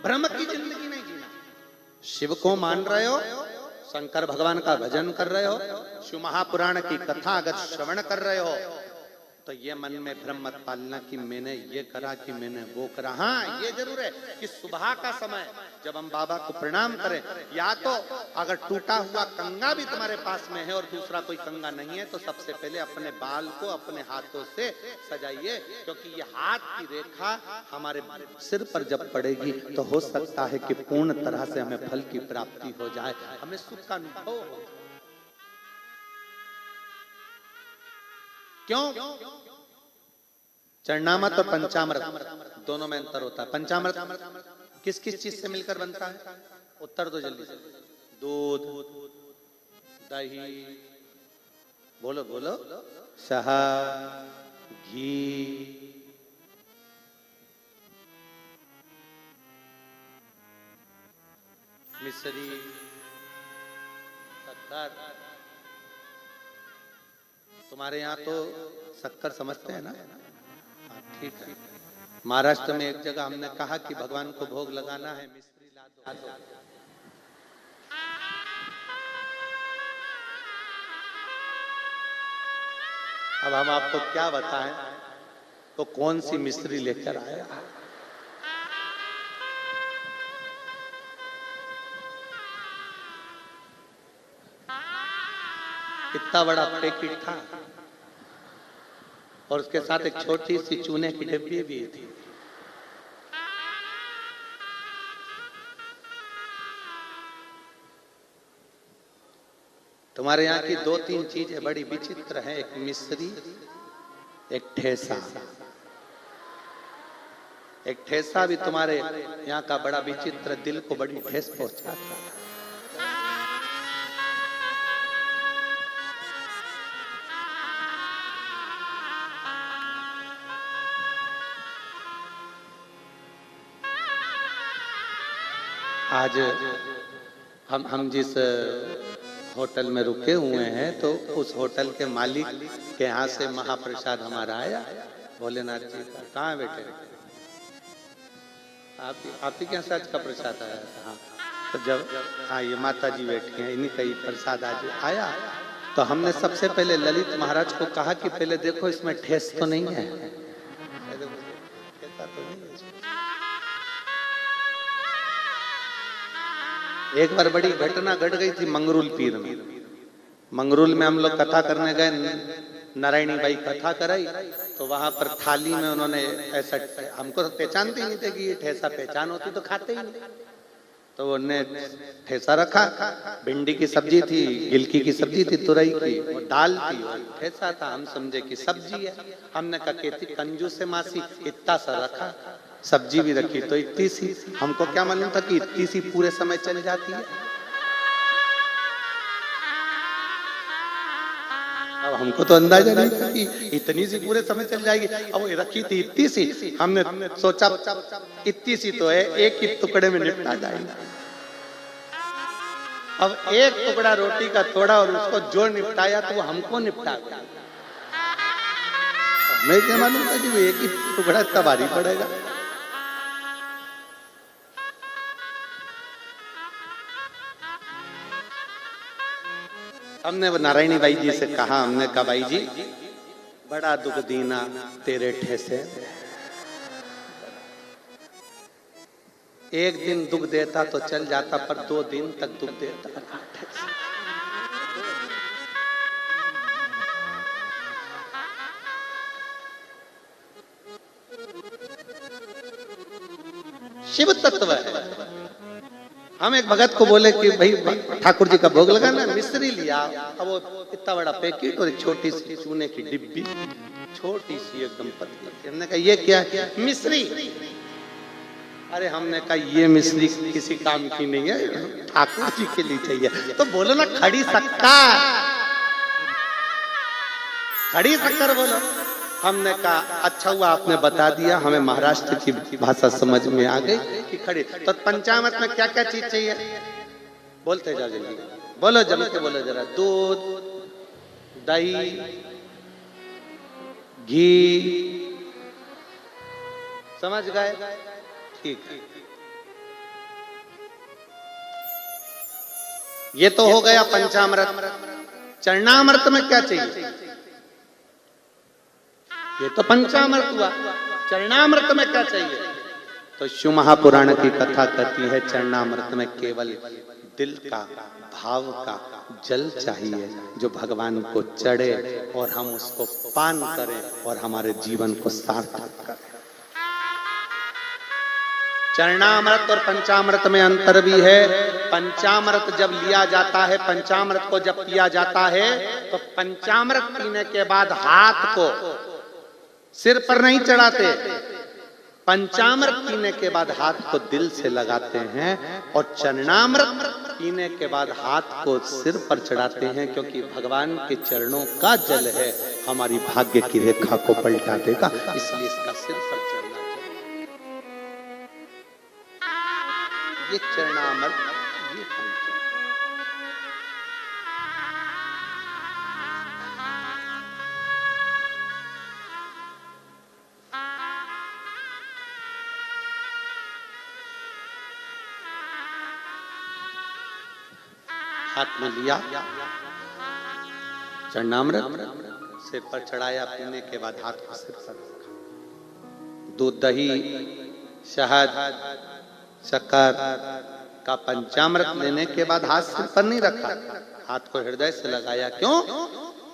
भ्रम की जिंदगी नहीं जीना। शिव को मान रहे हो, शंकर भगवान का भजन कर रहे हो, शिव महापुराण की कथा अगर श्रवण कर रहे हो तो ये मन में भ्रम मत पालना कि मैंने ये करा कि मैंने वो करा। हाँ ये जरूर है कि सुबह का समय जब हम बाबा को प्रणाम करें, या तो अगर टूटा हुआ कंगा भी तुम्हारे पास में है और दूसरा कोई कंगा नहीं है तो सबसे पहले अपने बाल को अपने हाथों से सजाइए, क्योंकि ये हाथ की रेखा हमारे सिर पर जब पड़ेगी तो हो सकता है कि पूर्ण तरह से हमें फल की प्राप्ति हो जाए, हमें सुख का अनुभव हो। क्यों? चरणामृत और पंचामृत दोनों में अंतर होता है। पंचामृत किस किस चीज से मिलकर बनता है? उत्तर दो जल्दी से। दूध, दही, बोलो बोलो, शहद, घी, मिश्री, शक्कर। तुम्हारे यहाँ तो शक्कर समझते हैं ना? हाँ, ठीक है। महाराष्ट्र में एक जगह हमने कहा कि भगवान को भोग लगाना है, मिश्री ला दो। अब हम आपको क्या बताएं तो कौन सी मिश्री लेकर आया। इतना बड़ा पैकेट था और उसके साथ एक छोटी सी चूने की डिब्बी भी थी। तुम्हारे यहाँ की दो तीन चीजें बड़ी विचित्र हैं, एक मिश्री, एक ठेसा। एक ठेसा भी तुम्हारे यहाँ का बड़ा विचित्र, दिल को बड़ी ठेस पहुंचाता है। आज हम जिस होटल में रुके हुए हैं तो उस होटल के मालिक के यहाँ से महाप्रसाद हमारा आया, भोलेनाथ जी का। कहाँ बैठे? आप ही के यहाँ से आज का प्रसाद आया था। हाँ, तो जब हाँ ये माता जी बैठी हैं, इन्हीं का ही प्रसाद आज आया। तो हमने सबसे पहले ललित महाराज को कहा कि पहले देखो इसमें ठेस तो नहीं है। एक बार बड़ी घटना घट गई थी मंगरूल पीर में। मंगरूल में हम लोग कथा करने गए, नारायणी बाई कथा कराई, तो वहां पर थाली में उन्होंने ऐसा, हमको पहचानते ही नहीं थे कि ये ठेसा, पहचान होती तो खाते ही नहीं। तो उन्होंने ठेसा रखा, भिंडी की सब्जी थी, गिलकी की सब्जी थी, तुरई की, और दाल थी, और ठेसा था। हम समझे कि सब्जी है। हमने कहा कहती कंजूस से मासी, इतना सा रखा, सब्जी भी रखी तो इतनी सी। हमको क्या मालूम था कि इतनी सी पूरे समय चल जाती है। अब हमको तो अंदाजा नहीं था कि इतनी सी पूरे समय चल जाएगी। अब वो रखी थी इतनी सी, हमने सोचा इतनी सी तो है, एक ही टुकड़े में निपटा जाएगा। अब एक टुकड़ा रोटी का तोड़ा और उसको जो निपटाया तो वो हमको निपटा गया। मैं क्या मालूम था कि वो एक ही टुकड़ा इतना भारी पड़ेगा। हमने नारायणी बाई जी से कहा, हमने कहा बाई जी बड़ा दुख दीना तेरे ठेसे। एक दिन दुख देता तो चल जाता, पर 2 दिन तक दुख देता ठेसे। शिव तत्व है। हम एक भगत को बोले कि भाई ठाकुर जी का भोग लगाना, मिश्री लिया। अब वो इतना बड़ा पैकेट और एक छोटी सी चूने की डिब्बी, छोटी सी एकदम पतली। हमने कहा ये क्या है? मिश्री। अरे हमने कहा ये मिश्री किसी काम की नहीं है, ठाकुर जी के लिए चाहिए। तो बोलो ना खड़ी शक्कर, खड़ी शक्कर बोलो। हमने कहा अच्छा हुआ आपने बता दिया, हमें महाराष्ट्र की भाषा समझ में आ गई कि खड़ी। तो पंचामृत में क्या क्या चीज चाहिए? बोलते जाओ जल्दी, बोलो जम के बोलो जरा। दूध, दही, घी, समझ गए? ठीक है। ये तो हो गया पंचामृत। चरणामृत में क्या चाहिए? ये तो पंचामृत हुआ। चरणामृत में क्या चाहिए? तो शिव महापुराण की कथा कहती है चरणामृत में केवल दिल का, भाव का जल चाहिए, जो भगवान को चढ़े और हम उसको पान करें और हमारे जीवन को सार्थक करें। चरणामृत और पंचामृत में अंतर भी है। पंचामृत जब लिया जाता है, पंचामृत को जब पिया जाता है, तो पंचामृत पीने के बाद हाथ को सिर पर नहीं चढ़ाते, पंचामृत पीने के बाद हाथ को दिल से लगाते हैं, और चरणामृत पीने के बाद हाथ को सिर पर चढ़ाते हैं, क्योंकि भगवान के चरणों का जल है, हमारी भाग्य की रेखा को पलटा देगा, इसलिए इसका सिर पर चढ़ना चाहिए। ये चरणामृत ये पंचम। हाथ में लिया चरणामृत, सिर पर चढ़ाया, पीने के बाद हाथ को सिर पर रखा। दूध, दही, शहद, शक्कर का पंचामृत लेने के बाद हाथ सिर पर नहीं रखा, हाथ को हृदय से लगाया। क्यों?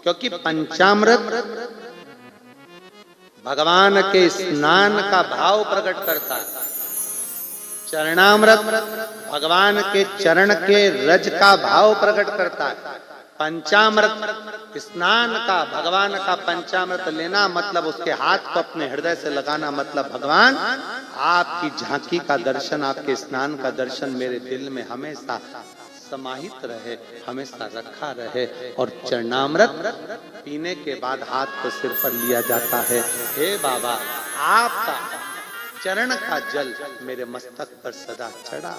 क्योंकि पंचामृत भगवान के स्नान का भाव प्रकट करता है। चरणामृत भगवान के चरण के रज का भाव प्रकट करता है। पंचामृत स्नान का, भगवान का पंचामृत लेना मतलब उसके हाथ को अपने हृदय से लगाना, मतलब भगवान आपकी झांकी का दर्शन, आपके स्नान का दर्शन मेरे दिल में हमेशा समाहित रहे, हमेशा रखा रहे। और चरणामृत पीने के बाद हाथ को सिर पर लिया जाता है। हे बाबा, आपका चरण का जल मेरे मस्तक पर सदा चढ़ा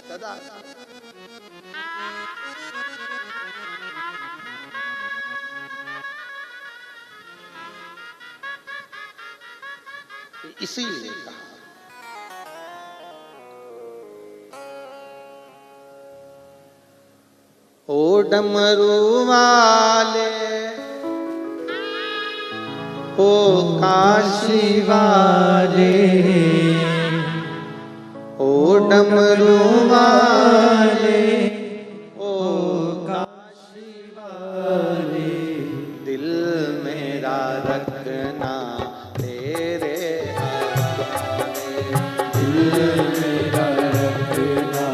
सदा। इसीलिए कहा ओ डमरू वाले, ओ काशी वाले, ओ डमरू वाले, ओ काशी वाले, दिल मेरा रखना तेरे हवाले, दिल मेरा रखना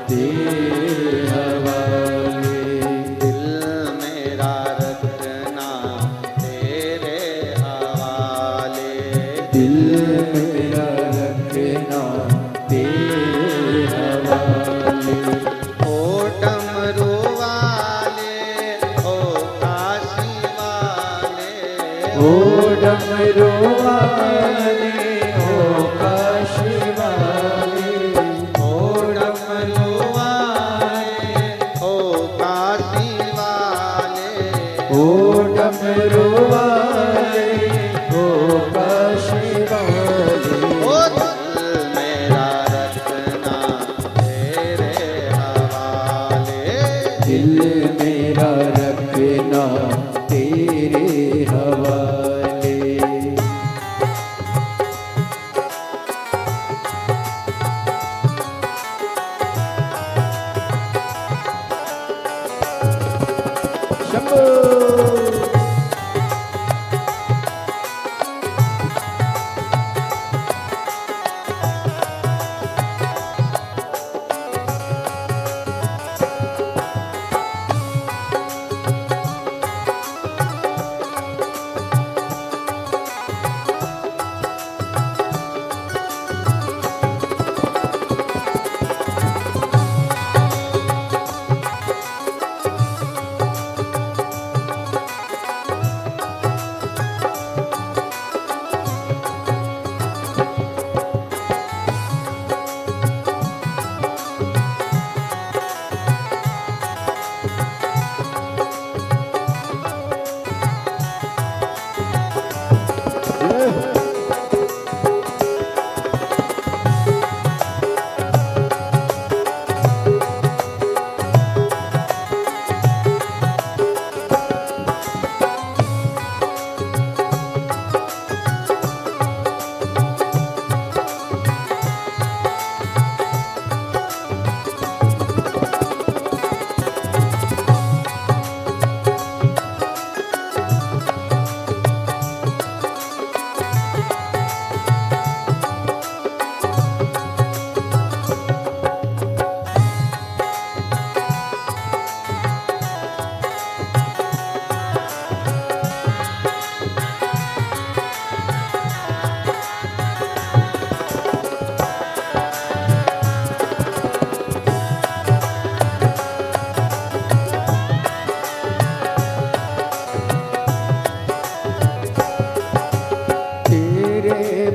तेरे हवाले, दिल मेरा रखना तेरे हवाले, दिल मेरा रखना तेरे हवाले। ओ डमरू वाले, ओ काशी वाले, ओ डमरू वाले, ओ काशी वाले, ओ डमरू वाले, ओ काशी वाले, ओ डमरू वाले, ओ काशी वाले, ओ दिल मेरा रखना तेरे हवाले, दिल मेरा रखना तेरे हवाले। शंभो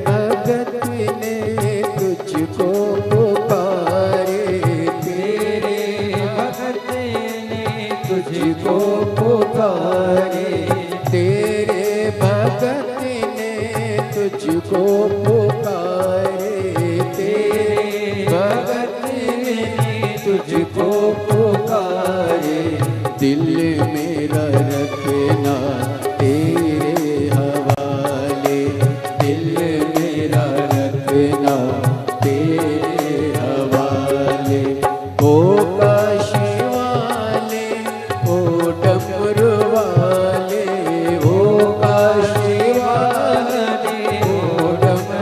भगत ने तुझको पुकारे, तुझको पुकारे, तेरे भगत ने तुझको पुकारे। दिल मेरा रखना तेरे हवाले, दिल मेरा रखना तेरे हवाले। ओ काशी वाले, ओ डमरू वाले, ओ काशी वाले, ओ डमरू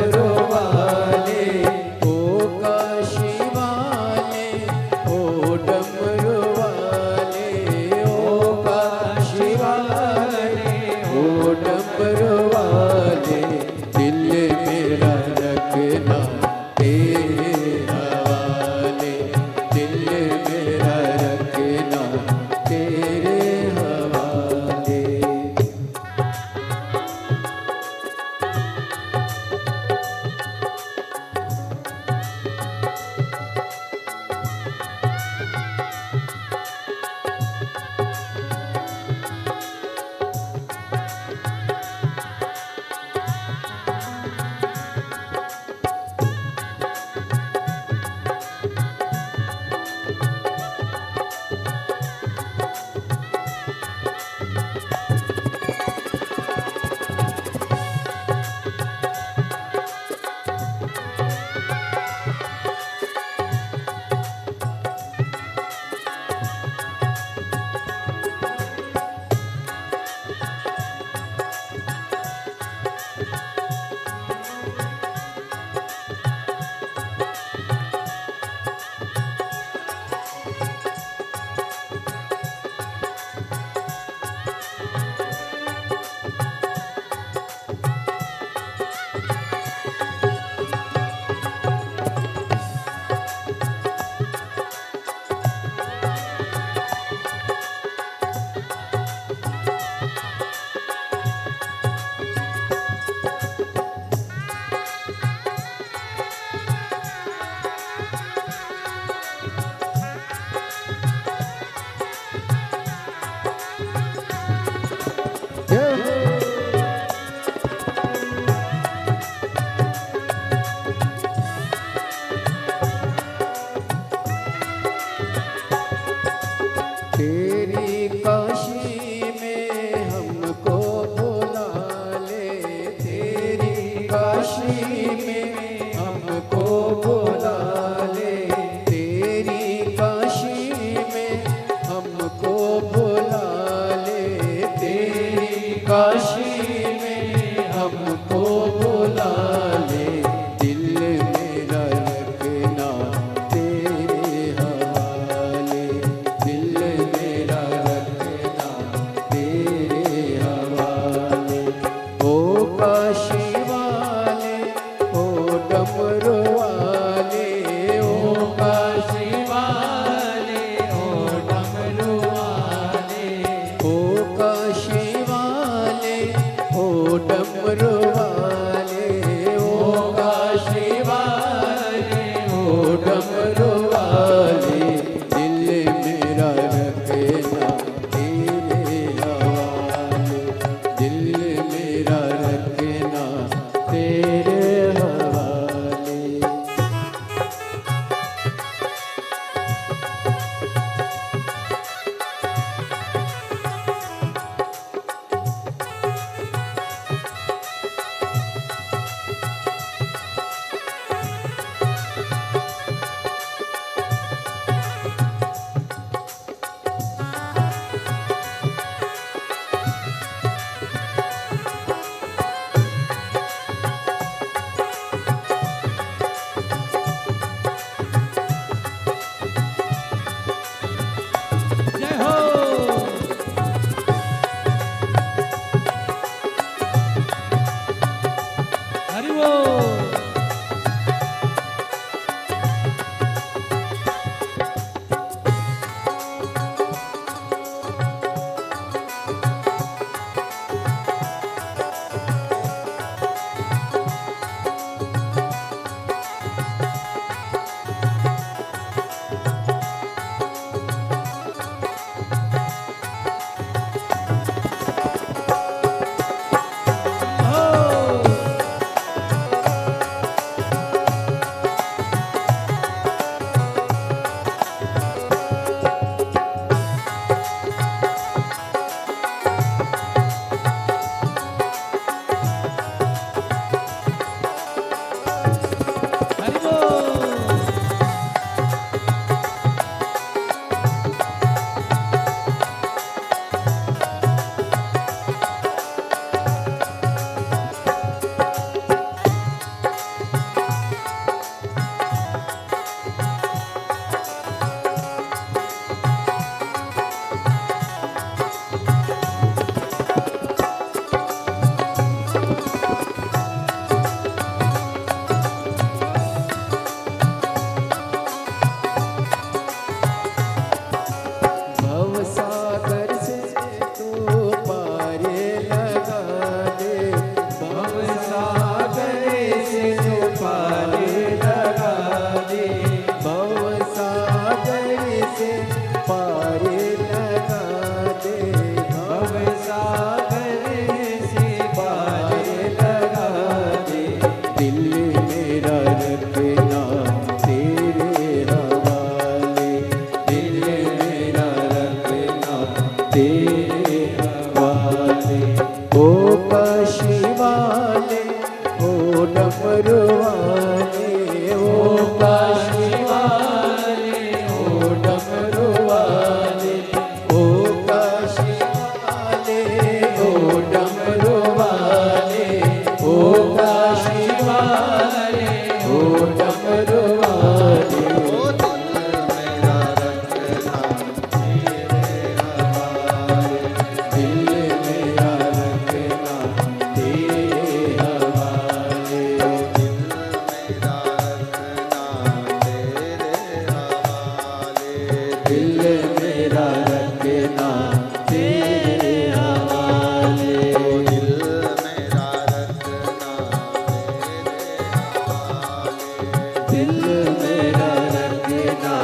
मेरा रखना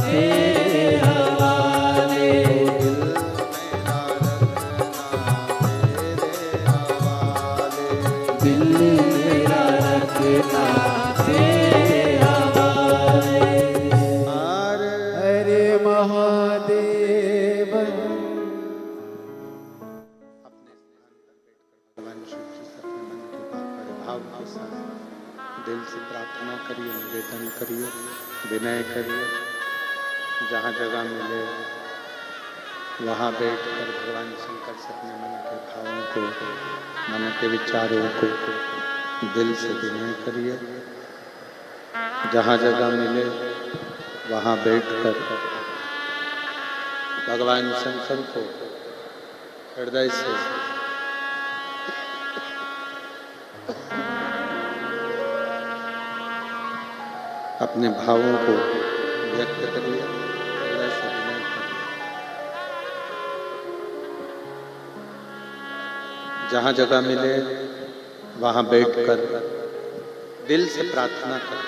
तेरे हवाले। दिल मेरा रखना तेरे हवाले। हरे महादेव। भगवान शिव जी से अपने मन की बात बड़े भाव के साथ दिल से प्रार्थना करिए, निवेदन करिए, विनय करिए। जहाँ जगह मिले वहाँ बैठकर भगवान शंकर से अपने मन के भावों को, मन के विचारों को दिल से विनय करिए। जहाँ जगह मिले वहाँ बैठकर भगवान शंकर को हृदय से अपने भावों को व्यक्त करिए, हृदय से विनय करिए। जहाँ जगह मिले वहाँ बैठकर दिल से प्रार्थना करें।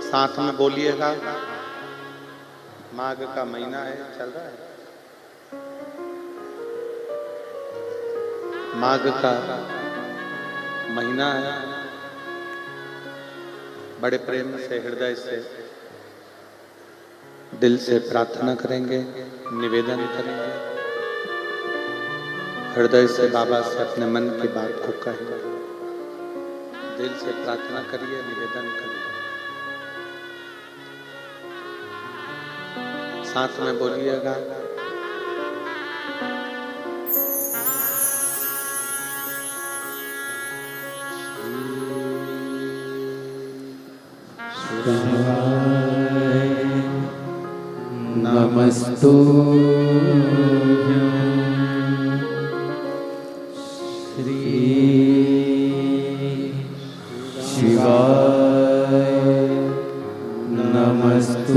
साथ में बोलिएगा। माघ का महीना है, चल रहा है। माघ का महीना है। बड़े प्रेम से, हृदय से, दिल से प्रार्थना करेंगे, निवेदन करेंगे। हृदय से बाबा से अपने मन की बात को कहेंगे। दिल से प्रार्थना करिए, निवेदन करिए। साथ में बोलिएगा। नमस्तुभ्यं श्री शिवाय। नमस्तुभ्यं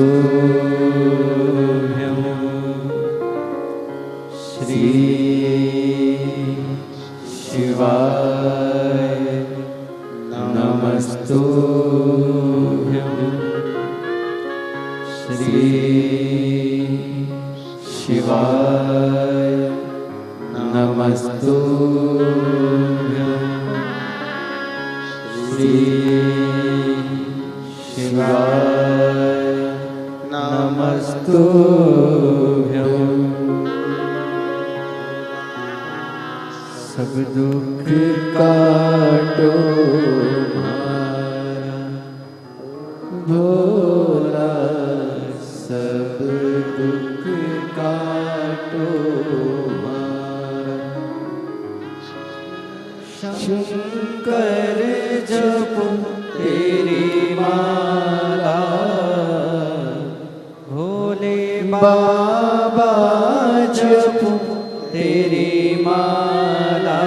श्री शिवाय। नमस्तुभ्यं श्री शिवाय। नमस्तुभ्यं श्री शिवाय। नमस्तुभ्यं। सब दुख काटो मारा भोला। सब दुख काटो मारा। शंकर जपो तेरी माला। भोले बाबा जपो तेरी माला।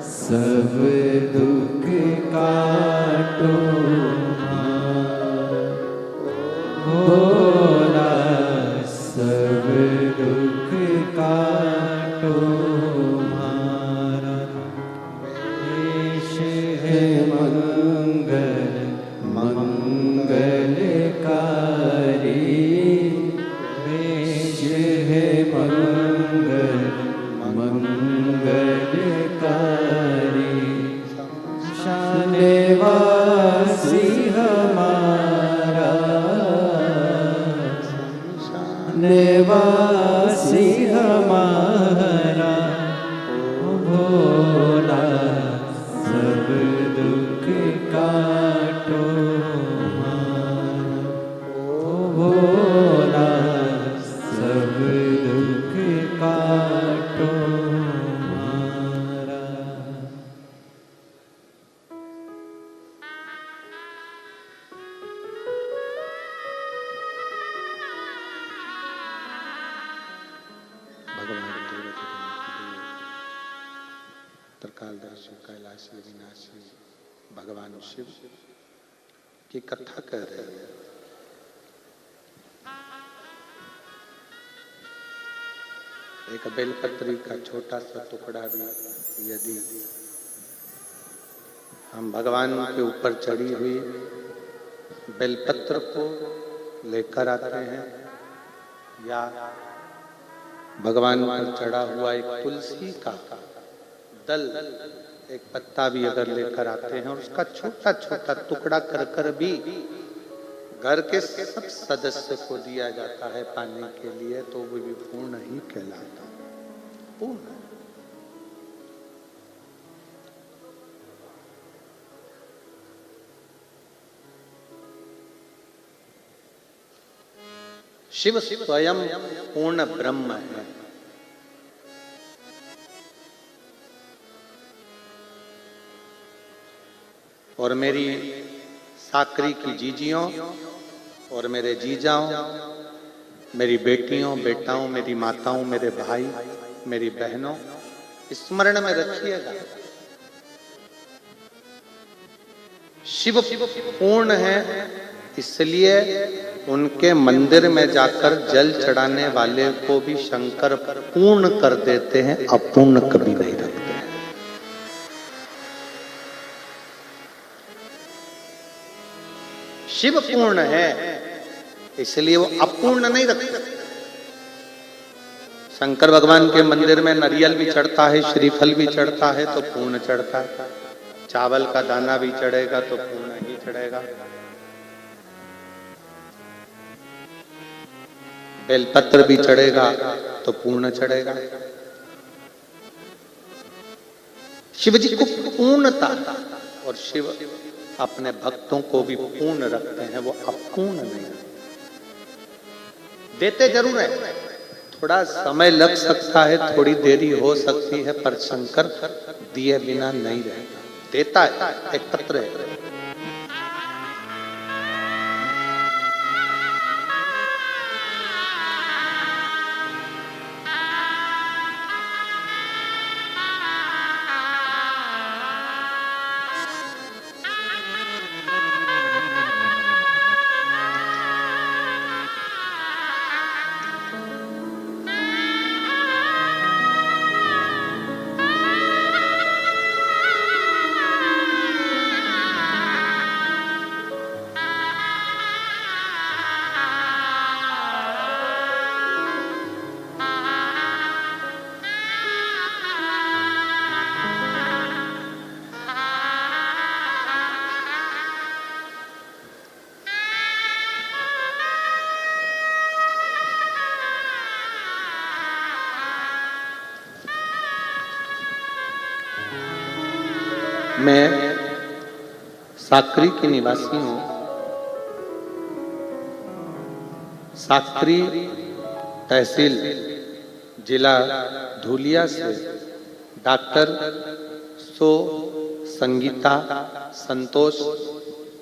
सब दुख काटो भोला। सब दुख काटो मारा। देश है मंगल मंगलकारी। देश है मंगल मंगलकारी। शानवासी हमारा। निवासी हमारा भोला। सब दुख काटो मारा। भोला सब दुख काटो मारा। भगवान त्रिकालदर्शी कैलाशी विनाशी भगवान शिव की कथा कर रहे हैं। एक बेलपत्री का छोटा सा टुकड़ा भी यदि हम भगवान के ऊपर चढ़ी हुई बेलपत्र को लेकर आते हैं या भगवान पर चढ़ा हुआ एक तुलसी का दल, एक पत्ता भी अगर लेकर आते हैं और उसका छोटा छोटा टुकड़ा कर कर भी घर के सब सदस्य को दिया जाता है पाने के लिए, तो वो भी पूर्ण ही कहलाता है। पूर्ण। शिव स्वयं पूर्ण ब्रह्म है। और मेरी साकरी की जीजियों और मेरे जीजाओं, मेरी बेटियों बेटाओं, मेरी माताओं, मेरे भाई, मेरी बहनों, स्मरण में रखिएगा, शिव पूर्ण है, इसलिए उनके मंदिर में जाकर जल चढ़ाने वाले को भी शंकर पूर्ण कर देते हैं, अपूर्ण कभी नहीं रखते हैं। शिव पूर्ण है, इसलिए वो अपूर्ण नहीं रखते। शंकर भगवान के मंदिर में नारियल भी चढ़ता है, श्रीफल भी चढ़ता है तो पूर्ण चढ़ता है, चावल का दाना भी चढ़ेगा तो पूर्ण ही चढ़ेगा, बेलपत्र भी चढ़ेगा तो पूर्ण चढ़ेगा। शिव जी को पूर्णता, और शिव अपने भक्तों को भी पूर्ण रखते हैं, वो अपूर्ण नहीं देते। जरूर है, थोड़ा समय लग सकता है, थोड़ी देरी हो सकती है, पर शंकर दिए बिना नहीं रहता, देता है। एक पत्र है, मैं साकरी की निवासी हूं। साकरी तहसील जिला धुलिया से डॉक्टर सो संगीता संतोष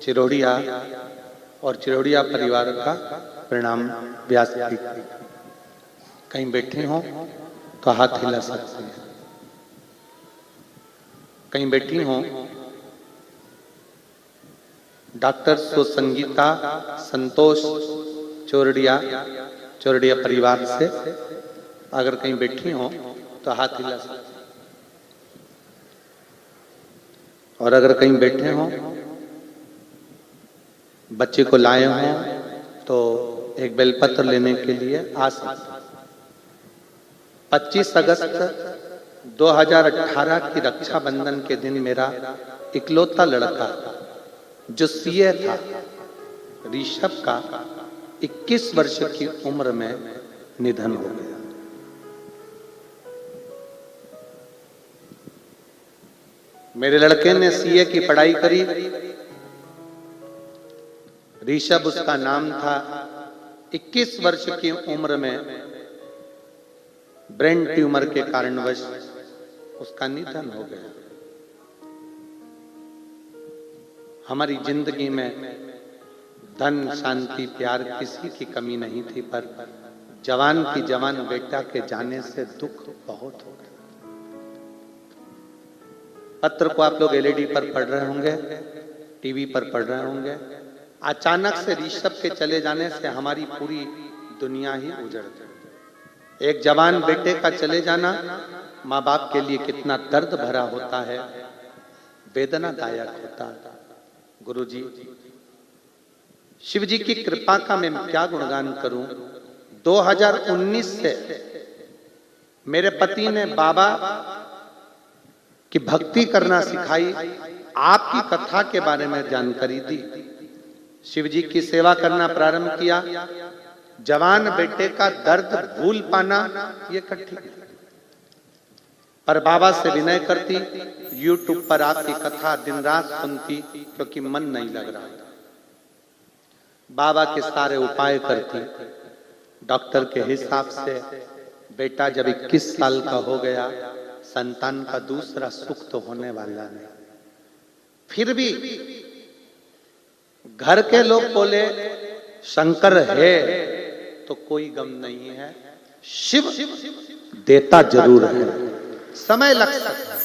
चिरोड़िया और चिरोड़िया परिवार का प्रणाम व्यास। कहीं बैठे हो तो हाथ हिला सकते हैं, कहीं बैठी हो। डॉक्टर सो संगीता संतोष चोरडिया परिवार से अगर कहीं बैठी हो तो हाथ हिला सकते हैं, और अगर कहीं बैठे हो, बच्चे को लाए हो तो एक बेलपत्र लेने के लिए आ सकते। 25 अगस्त 2018 की रक्षाबंधन के दिन मेरा इकलौता लड़का जो सीए था, ऋषभ का 21 वर्ष की उम्र में निधन हो गया। मेरे लड़के ने सीए की पढ़ाई करी, ऋषभ उसका नाम था। 21 वर्ष की उम्र में ब्रेन ट्यूमर के कारणवश उसका निधन हो गया। हमारी जिंदगी में धन शांति प्यार किसी की कमी नहीं थी, पर जवान की जवान बेटा के जाने से दुख बहुत हो गया। पत्र को आप लोग एलईडी पर पढ़ रहे होंगे, टीवी पर पढ़ रहे होंगे। अचानक से ऋषभ के चले जाने से हमारी पूरी दुनिया ही उजड़ गई। एक जवान बेटे का चले जाना माँ बाप के लिए कितना दर्द भरा होता है। वेदनादायक होता है। गुरु जी, शिव जी की कृपा का मैं क्या गुणगान करूं। 2019 से मेरे पति ने बाबा की भक्ति करना सिखाई, आपकी कथा के बारे में जानकारी दी, शिव जी की सेवा करना प्रारंभ किया। जवान बेटे का दर्द भूल पाना ये कठिन है, पर बाबा से विनय करती, YouTube पर आपकी कथा दिन रात सुनती, क्योंकि मन नहीं लग रहा था। बाबा के सारे उपाय करती। डॉक्टर के हिसाब से बेटा जब 21 साल का हो गया, संतान का दूसरा सुख तो होने वाला नहीं। फिर भी घर के लोग बोले शंकर है तो कोई गम नहीं है, शिव देता जरूर है, समय लग सकता है।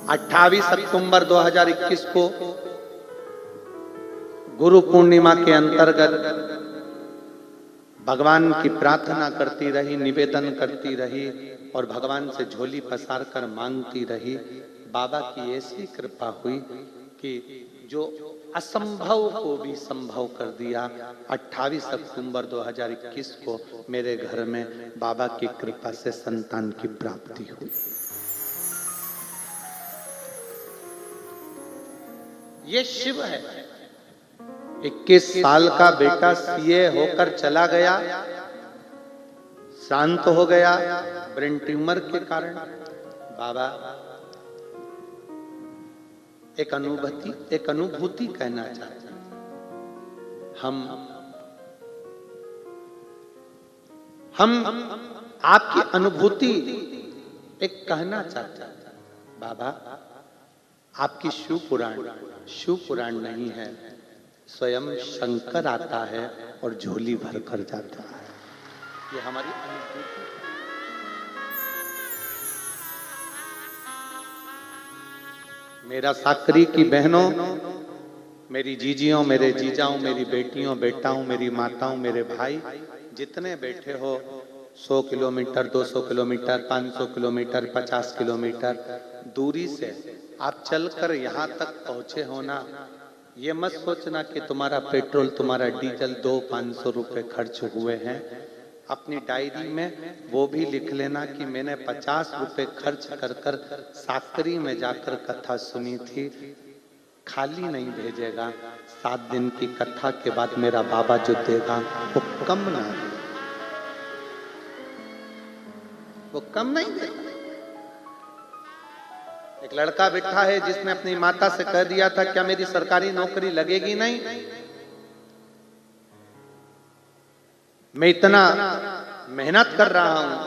28 अक्टूबर 2021 को गुरु पूर्णिमा के अंतर्गत भगवान की प्रार्थना करती रही, निवेदन करती रही और भगवान से झोली पसार कर मांगती रही। बाबा की ऐसी कृपा हुई कि जो असंभव को भी संभव कर दिया। 28 अक्टूबर 2021 को मेरे घर में बाबा की कृपा से संतान की प्राप्ति हुई। ये शिव है। 21 साल का बेटा सीए होकर चला गया, शांत हो गया ब्रेन ट्यूमर के कारण। बाबा एक अनुभूति कहना चाहते हैं। हम आपकी अनुभूति एक कहना चाहते हैं। बाबा आपकी शिव पुराण नहीं है, स्वयं शंकर आता है और झोली भर कर जाता है। ये हमारी अनुभूति। मेरा साकरी की बहनों, मेरी जीजियों, मेरे जीजाओं, मेरी बेटियों, बेटाओं, मेरी माताओं, मेरे भाई, जितने बैठे हो, 100 किलोमीटर, 200 किलोमीटर, 500 किलोमीटर, 50 किलोमीटर दूरी से आप चलकर यहाँ तक पहुंचे हो ना, ये मत सोचना कि तुम्हारा पेट्रोल, तुम्हारा डीजल 200-500 रुपए खर्च हुए हैं। अपनी डायरी में वो भी लिख लेना कि मैंने 50 रुपए खर्च कर कर साकरी में जाकर कथा सुनी थी। खाली नहीं भेजेगा। 7 दिन की कथा के बाद मेरा बाबा जो देगा वो कम ना दे, वो कम नहीं देगा। एक लड़का बैठा है जिसने अपनी माता से कह दिया था क्या मेरी सरकारी नौकरी लगेगी नहीं, मैं इतना मेहनत कर रहा हूं,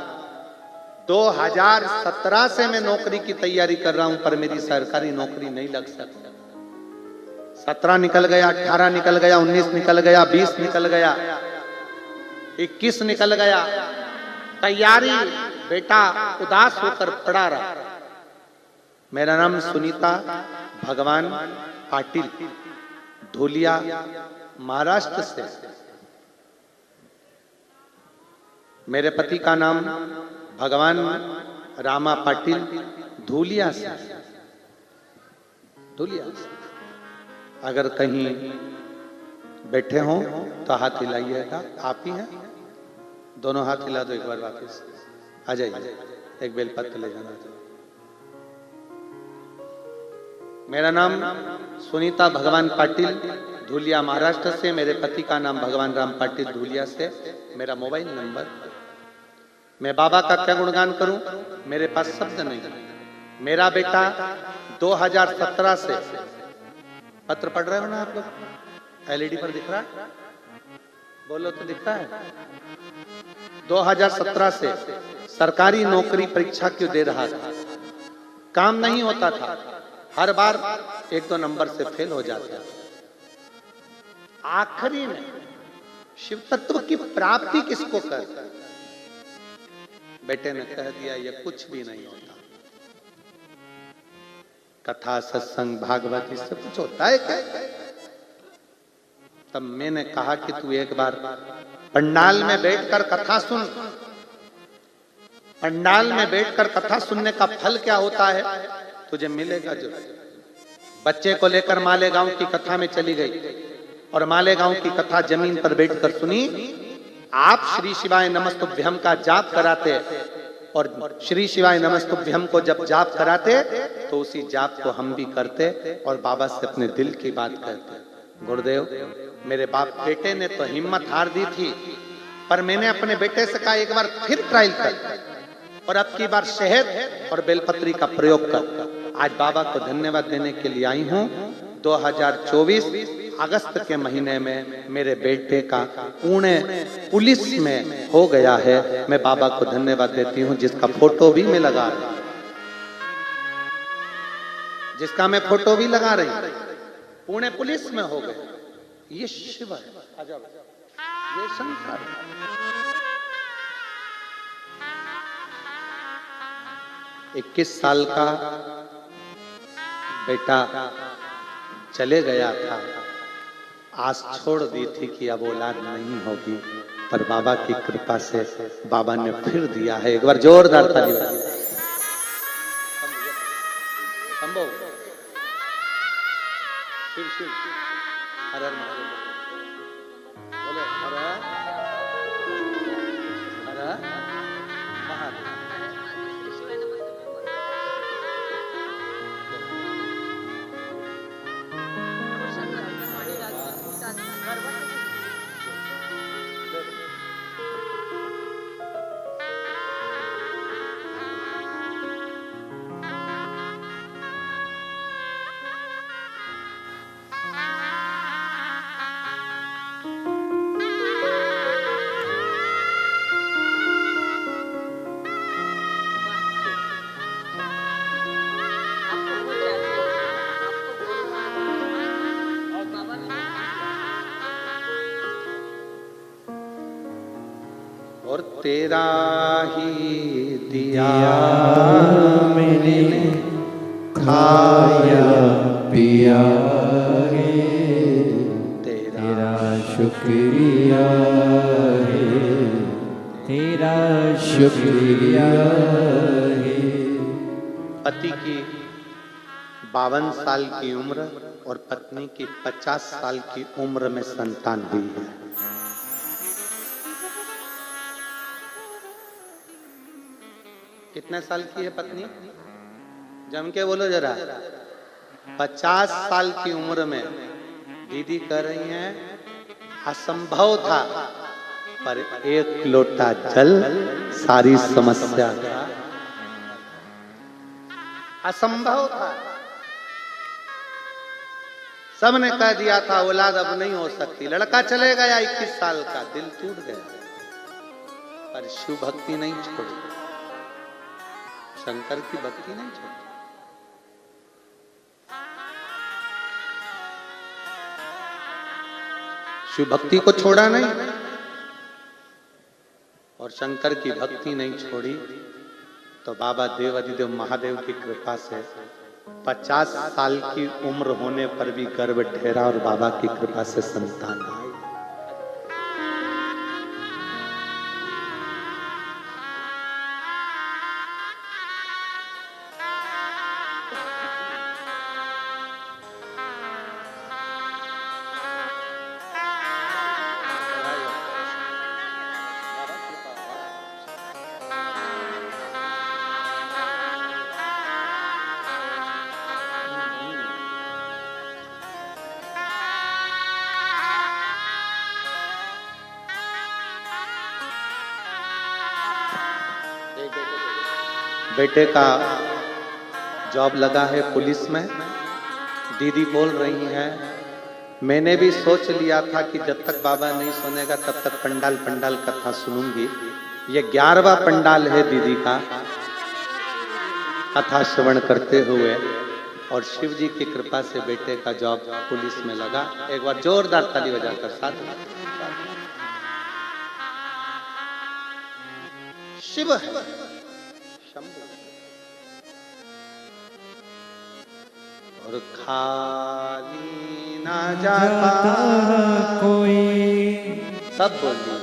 2017 से मैं नौकरी की तैयारी कर रहा हूं, पर मेरी सरकारी नौकरी नहीं लग सकती। 17 निकल गया, 18 निकल गया, 19 निकल गया, 20 निकल गया, 21 निकल गया, तैयारी बेटा उदास होकर पड़ा रहा। मेरा नाम सुनीता भगवान पाटिल, धुलिया महाराष्ट्र से। मेरे पति का नाम भगवान रामा पाटिल, धुलिया से। अगर कहीं बैठे हो तो हाथ हिलाइएगा। आप ही हैं? दोनों हाथ हिला दो एक बार, वापस आ जाइए। एक बेलपत्र ले जाना। मेरा नाम सुनीता भगवान पाटिल, धुलिया महाराष्ट्र से। मेरे पति का नाम भगवान राम पाटिल, धुलिया से। मेरा मोबाइल नंबर। मैं बाबा का क्या गुणगान करूं, मेरे पास शब्द नहीं। मेरा बेटा 2017 से, पत्र पढ़ रहे हो ना आप लोग, एलईडी पर दिख रहा है, बोलो तो दिखता है। 2017 से सरकारी नौकरी परीक्षा क्यों दे रहा था, काम नहीं होता था, हर बार 1-2 नंबर से फेल हो जाता। आखिरी में शिव तत्व की प्राप्ति किसको कर, बेटे ने कह दिया ये कुछ भी नहीं होता, कथा सत्संग भागवत इससे कुछ होता है क्या। तब मैंने कहा कि तू एक बार पंडाल में बैठकर कथा सुन, पंडाल में बैठकर कथा सुनने का फल क्या होता है तुझे मिलेगा जरूर। बच्चे को लेकर मालेगांव की कथा में चली गई और मालेगांव की कथा जमीन पर बैठकर सुनी। आप श्री शिवाय नमस्तुभ्यम का जाप कराते और श्री शिवाय नमस्तुभ्यम को जब जाप कराते तो उसी जाप को हम भी करते और बाबा से अपने दिल की बात करते। गुरुदेव, मेरे बाप बेटे ने तो हिम्मत हार दी थी, पर मैंने अपने बेटे से कहा एक बार फिर ट्रायल कर और अब की बार शहद और बेलपत्री का प्रयोग कर। आज बाबा को धन्यवाद देने के लिए आई हूं। 2024 अगस्त के महीने में मेरे बेटे का पुणे पुलिस में हो गया है। मैं बाबा को धन्यवाद देती हूं, जिसका फोटो भी मैं लगा रही, जिसका मैं फोटो भी लगा रही, पुणे पुलिस में हो गया। ये शिव है, ये शंकर है। 21 साल का बेटा चले गया था, आस छोड़ दी थी कि अब औलाद नहीं होगी, पर बाबा की कृपा से बाबा ने फिर दिया है। एक बार जोरदार ताली बजाइए। संभव शिव शिव हर हर महादेव बोलो, हर हर महादेव। और तेरा ही दिया मैंने खाया पिया है, तेरा शुक्रिया है, तेरा शुक्रिया है। पति की 52 साल की उम्र और पत्नी की 50 साल की उम्र में संतान हुई है। कितने साल की है पत्नी? जम के बोलो जरा। 50 साल की उम्र में दीदी कह रही हैं असंभव था, पर एक लोटा जल सारी समस्या का असंभव था। सबने कह दिया था औलाद अब नहीं हो सकती। लड़का चले गया 21 साल का, दिल टूट गया, पर शिव भक्ति नहीं छोड़ी, शंकर की भक्ति नहीं छोड़ी। शिव भक्ति को छोड़ा नहीं और शंकर की भक्ति नहीं छोड़ी, तो बाबा देवाधिदेव महादेव की कृपा से 50 साल की उम्र होने पर भी गर्भ ठहरा और बाबा की कृपा से संतान आई। बेटे का जॉब लगा है पुलिस में। दीदी बोल रही हैं मैंने भी सोच लिया था कि जब तक बाबा नहीं सुनेगा तब तक पंडाल पंडाल कथा सुनूंगी। ये 11वां पंडाल है दीदी का कथा श्रवण करते हुए, और शिव जी की कृपा से बेटे का जॉब पुलिस में लगा। एक बार जोरदार ताली बजाकर साथ शिव है शंभु। और खाली ना जाता कोई, सब बोलिए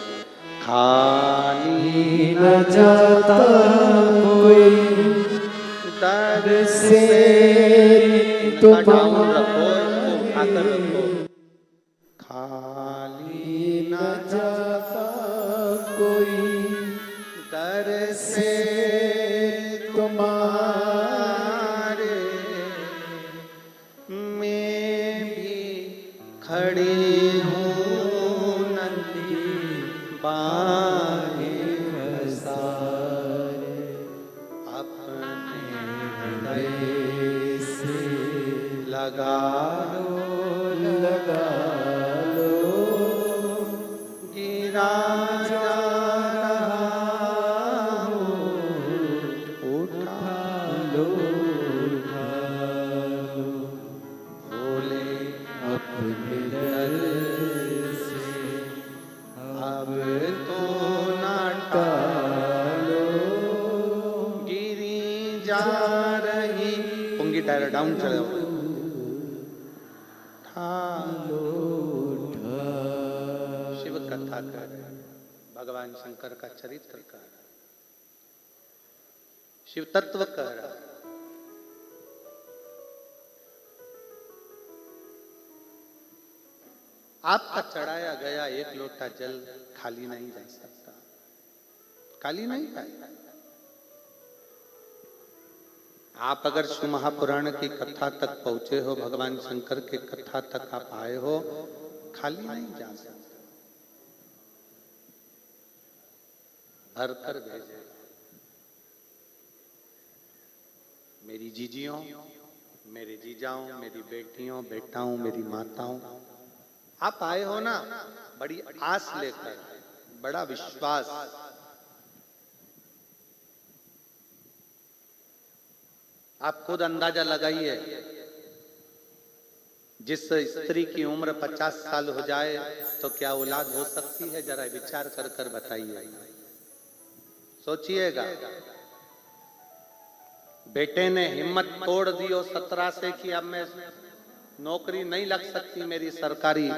खाली न जाता कोई दर से तो डाउन रखो, इसको उठाकर रखो। खाली न जाता कोई दर से तुम्हारे मैं भी खड़ी हूँ नंदी बाहें सारे अपने हृदय से लगा लगा लो गिरा जा रहा हूँ, उठा लो उठा लो भोले अपने दर से अब तो ना टालो गिरी जा रही। पुंगी टायर डाउन चले जाओ। शिव कथा कर भगवान शंकर का चरित्र कर शिव तत्व कर। आपका चढ़ाया गया एक लोटा जल खाली नहीं जा सकता, खाली नहीं जाएगा। आप अगर शिव महापुराण की कथा तक पहुंचे हो, भगवान शंकर के कथा तक आप आए हो, खाली नहीं जा सकते, भर कर भेजेगा। मेरी जीजियों, मेरे जीजाओं, मेरी बेटियों, बेटाओं, मेरी माताओं, आप आए हो ना बड़ी आस लेकर, बड़ा विश्वास। आप खुद अंदाजा लगाइए, जिस स्त्री की उम्र 50 साल हो जाए तो क्या औलाद हो सकती है? जरा विचार कर कर बताइए, सोचिएगा। बेटे ने हिम्मत तोड़ दी हो 17 से कि अब मैं नौकरी नहीं लग सकती मेरी सरकारी।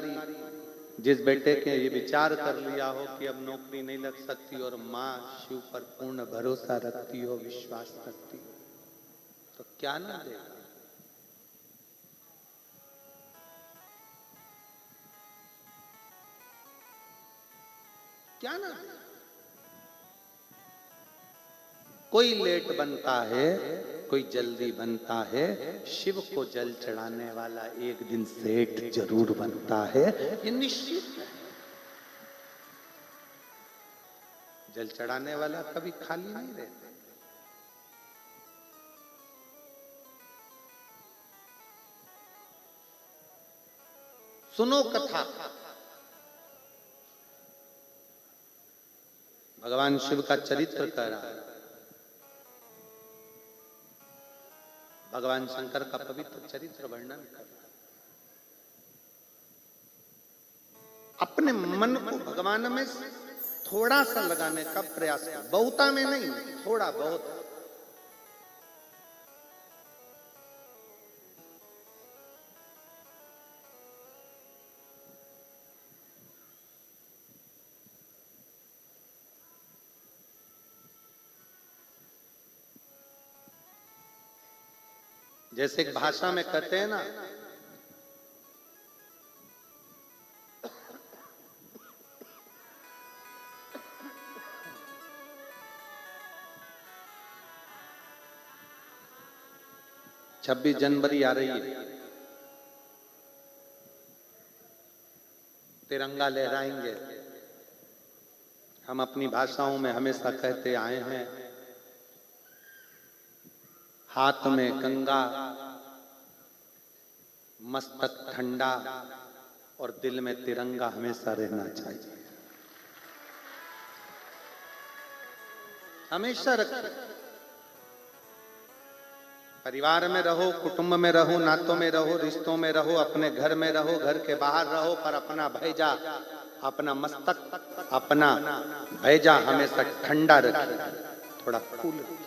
जिस बेटे के ये विचार कर लिया हो कि अब नौकरी नहीं लग सकती और माँ शिव पर पूर्ण भरोसा रखती हो, विश्वास रखती हो, तो क्या ना देगा। क्या ना देगा। कोई लेट बनता है, कोई जल्दी बनता है, शिव को जल चढ़ाने वाला एक दिन सेठ जरूर बनता है, ये निश्चित है। जल चढ़ाने वाला कभी खाली नहीं रहता। सुनो कथा। भगवान शिव का चरित्र कह रहा है, भगवान शंकर का पवित्र चरित्र वर्णन कर रहा है। अपने मन को भगवान में थोड़ा सा लगाने का प्रयास कर, बहुता में नहीं, थोड़ा बहुत। जैसे एक भाषा में कहते हैं ना, छब्बीस जनवरी आ रही है, तिरंगा लहराएंगे। हम अपनी भाषाओं में हमेशा कहते आए हैं, हाथ में गंगा, मस्तक ठंडा और दिल में तिरंगा हमेशा रहना चाहिए। हमेशा रखो। परिवार में रहो, कुटुंब में रहो, नातों में रहो, रिश्तों में रहो, अपने घर में रहो, घर के बाहर रहो, पर अपना भैजा, अपना मस्तक, अपना भैजा हमेशा ठंडा रखिए, थोड़ा कूल रखिए।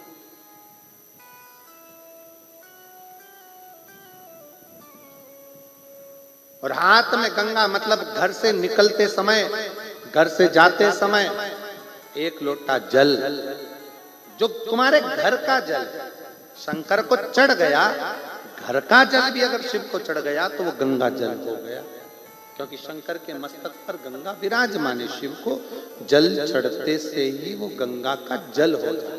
और हाथ में गंगा मतलब घर से निकलते समय, घर से जाते समय एक लोटा जल, जो तुम्हारे घर का जल शंकर को चढ़ गया, घर का जल भी अगर शिव को चढ़ गया तो वो गंगा जल हो गया, क्योंकि शंकर के मस्तक पर गंगा विराजमान है। शिव को जल चढ़ते से ही वो गंगा का जल हो जाता।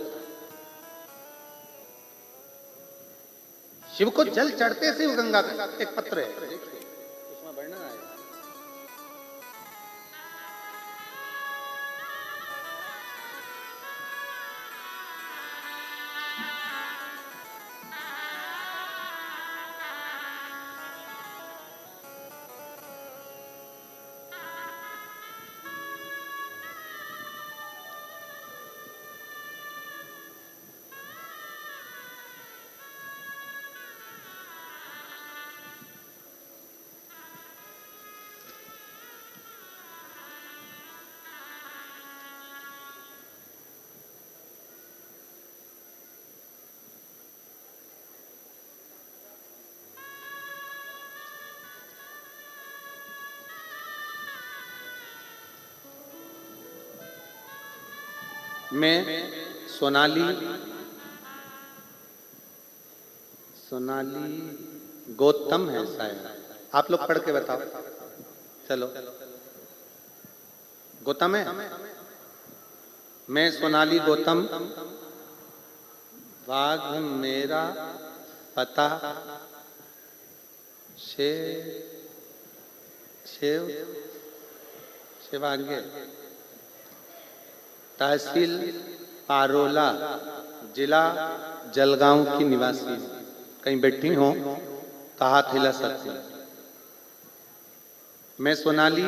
शिव को जल चढ़ते से वो गंगा का एक पत्र है, देखिए उसमें वर्णन आएगा। मैं सोनाली गौतम है शायद, आप लोग पढ़ के बताओ। चलो, गौतम है। मैं सोनाली गौतम, वाघ मेरा पता, शिवांगे, तहसील पारोला, जिला जलगांव की निवासी। कहीं बैठी हो तो हाथ हिला सकती। मैं सोनाली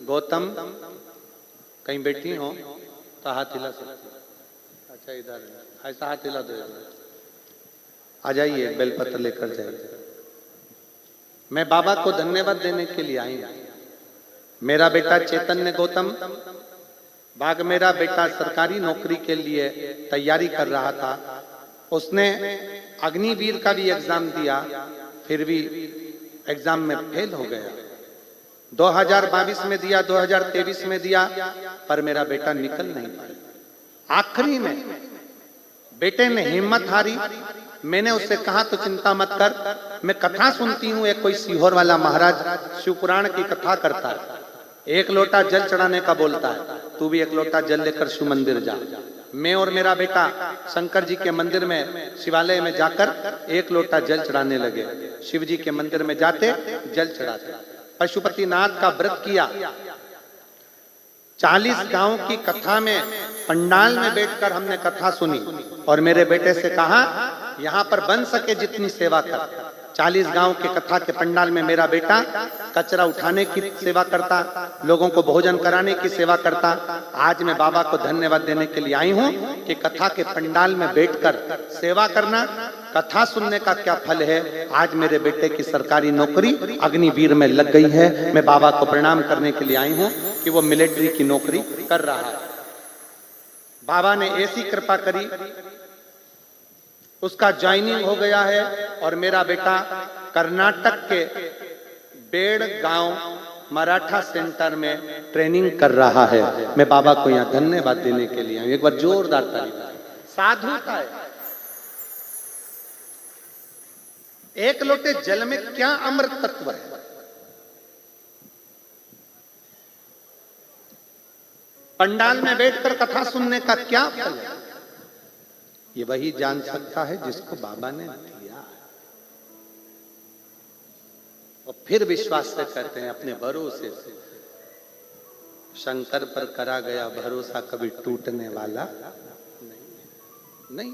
गौतम, कहीं बैठी हो तो हाथ हिला सकती। अच्छा इधर ऐसा हाथ हिला दो, आ जाइए, बेलपत्र लेकर जाइए। मैं बाबा को धन्यवाद देने के लिए आई। मेरा बेटा चैतन्य गौतम, बाघ मेरा बेटा सरकारी नौकरी के लिए तैयारी कर रहा था। उसने अग्निवीर का भी एग्जाम दिया, फिर भी एग्जाम में फेल हो गया। 2022 में दिया, 2023 में दिया, पर मेरा बेटा निकल नहीं पाया। आखिरी में बेटे ने हिम्मत हारी। मैंने उससे कहा तो चिंता मत कर, मैं कथा सुनती हूँ। एक कोई सीहोर वाला महाराज शिवपुराण की कथा करता है, एक लोटा जल चढ़ाने का बोलता है, तू भी एक लोटा जल लेकर शिव मंदिर जा। मैं और मेरा बेटा शंकर जी के मंदिर में, शिवालय में जाकर एक लोटा जल चढ़ाने लगे। शिव जी के मंदिर में जाते, जल चढ़ाते। पशुपतिनाथ का व्रत किया। 40 गांव की कथा में पंडाल में बैठकर हमने कथा सुनी और मेरे बेटे से कहा, यहाँ पर बन सके जितनी सेवा कर। 40 गांव के कथा के पंडाल में मेरा बेटा कचरा उठाने की सेवा करता, लोगों को भोजन कराने की सेवा करता। आज मैं बाबा को धन्यवाद देने के लिए आई हूँ कि कथा के पंडाल में बैठकर सेवा करना, कथा सुनने का क्या फल है। आज मेरे बेटे की सरकारी नौकरी अग्निवीर में लग गई है। मैं बाबा को प्रणाम करने के लिए आई हूँ कि वो मिलिट्री की नौकरी कर रहा है। बाबा ने ऐसी कृपा करी, उसका ज्वाइनिंग हो गया है और मेरा बेटा कर्नाटक के बेड़ गांव मराठा सेंटर में ट्रेनिंग कर रहा है। मैं बाबा को यहाँ धन्यवाद देने के लिए, एक बार जोरदार ताली। साधु का है। एक लोटे जल में क्या अमृत तत्व है। पंडाल में बैठकर कथा सुनने का क्या फल है, ये वही जान सकता है जिसको बाबा ने दिया। और फिर विश्वास से कहते हैं अपने भरोसे से। शंकर पर करा गया भरोसा कभी टूटने वाला नहीं।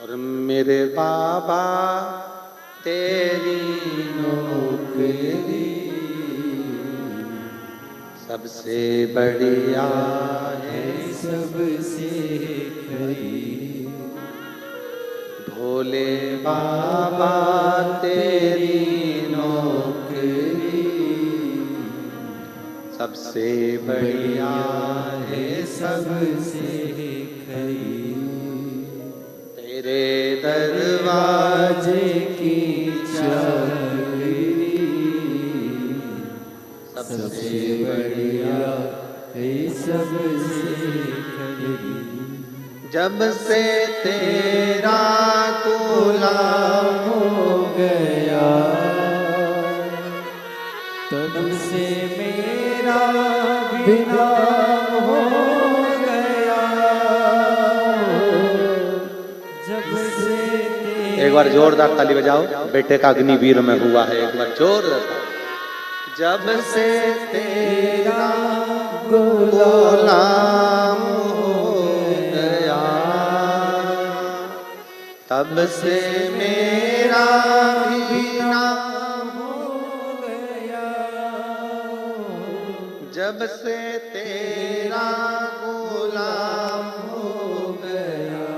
और मेरे बाबा तेरी नौकरी सबसे बढ़िया है, सबसे खरी। भोले बाबा तेरी नौकरी सबसे बढ़िया है, है सबसे खरी, तेरे दरवाजे की चाबी सबसे बढ़िया है सबसे खरी। जब से तेरा गुलाम हो गया तब से मेरा बिना हो गया, जब से एक बार जोरदार ताली बजाओ, बेटे का अग्निवीर में हुआ है, एक बार जोरदार। जब से तेरा गुलाम हो गया तब से मेरा भी नाम हो गया, जब से तेरा गुलाम हो गया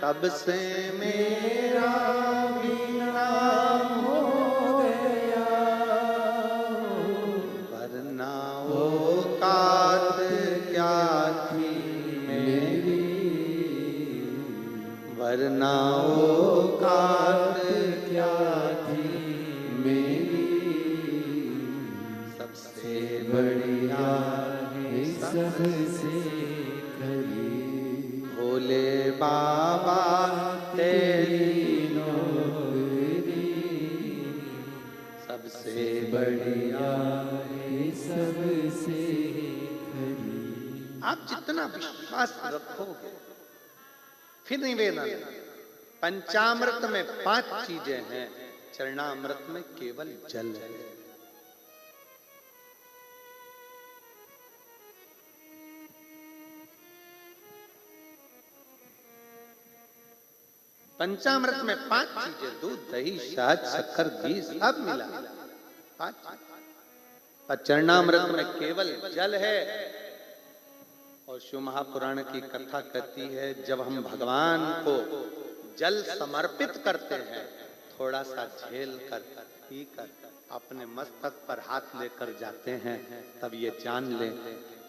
तब से मेरा भी नाम हो गया, वरना औकात क्या थी मेरी, वरना औकात क्या थी मेरी, सबसे बढ़िया है सबसे खरी। भोले बाबा तेरी नौकरी सबसे बढ़िया। है सबसे खरी। आप जितना विश्वास रखोगे, फिर निवेदन, पंचामृत में 5 चीजें हैं, चरणामृत में केवल जल है। पंचामृत में 5 चीजें, दूध, दही, शहद, शक्कर, घी सब मिला 5 चीजें। पर चरणामृत में केवल जल है। और शिव महापुराण की कथा कहती है, जब हम भगवान को जल समर्पित करते हैं, थोड़ा सा झेल कर पी कर अपने मस्तक पर हाथ लेकर जाते हैं, तब ये जान ले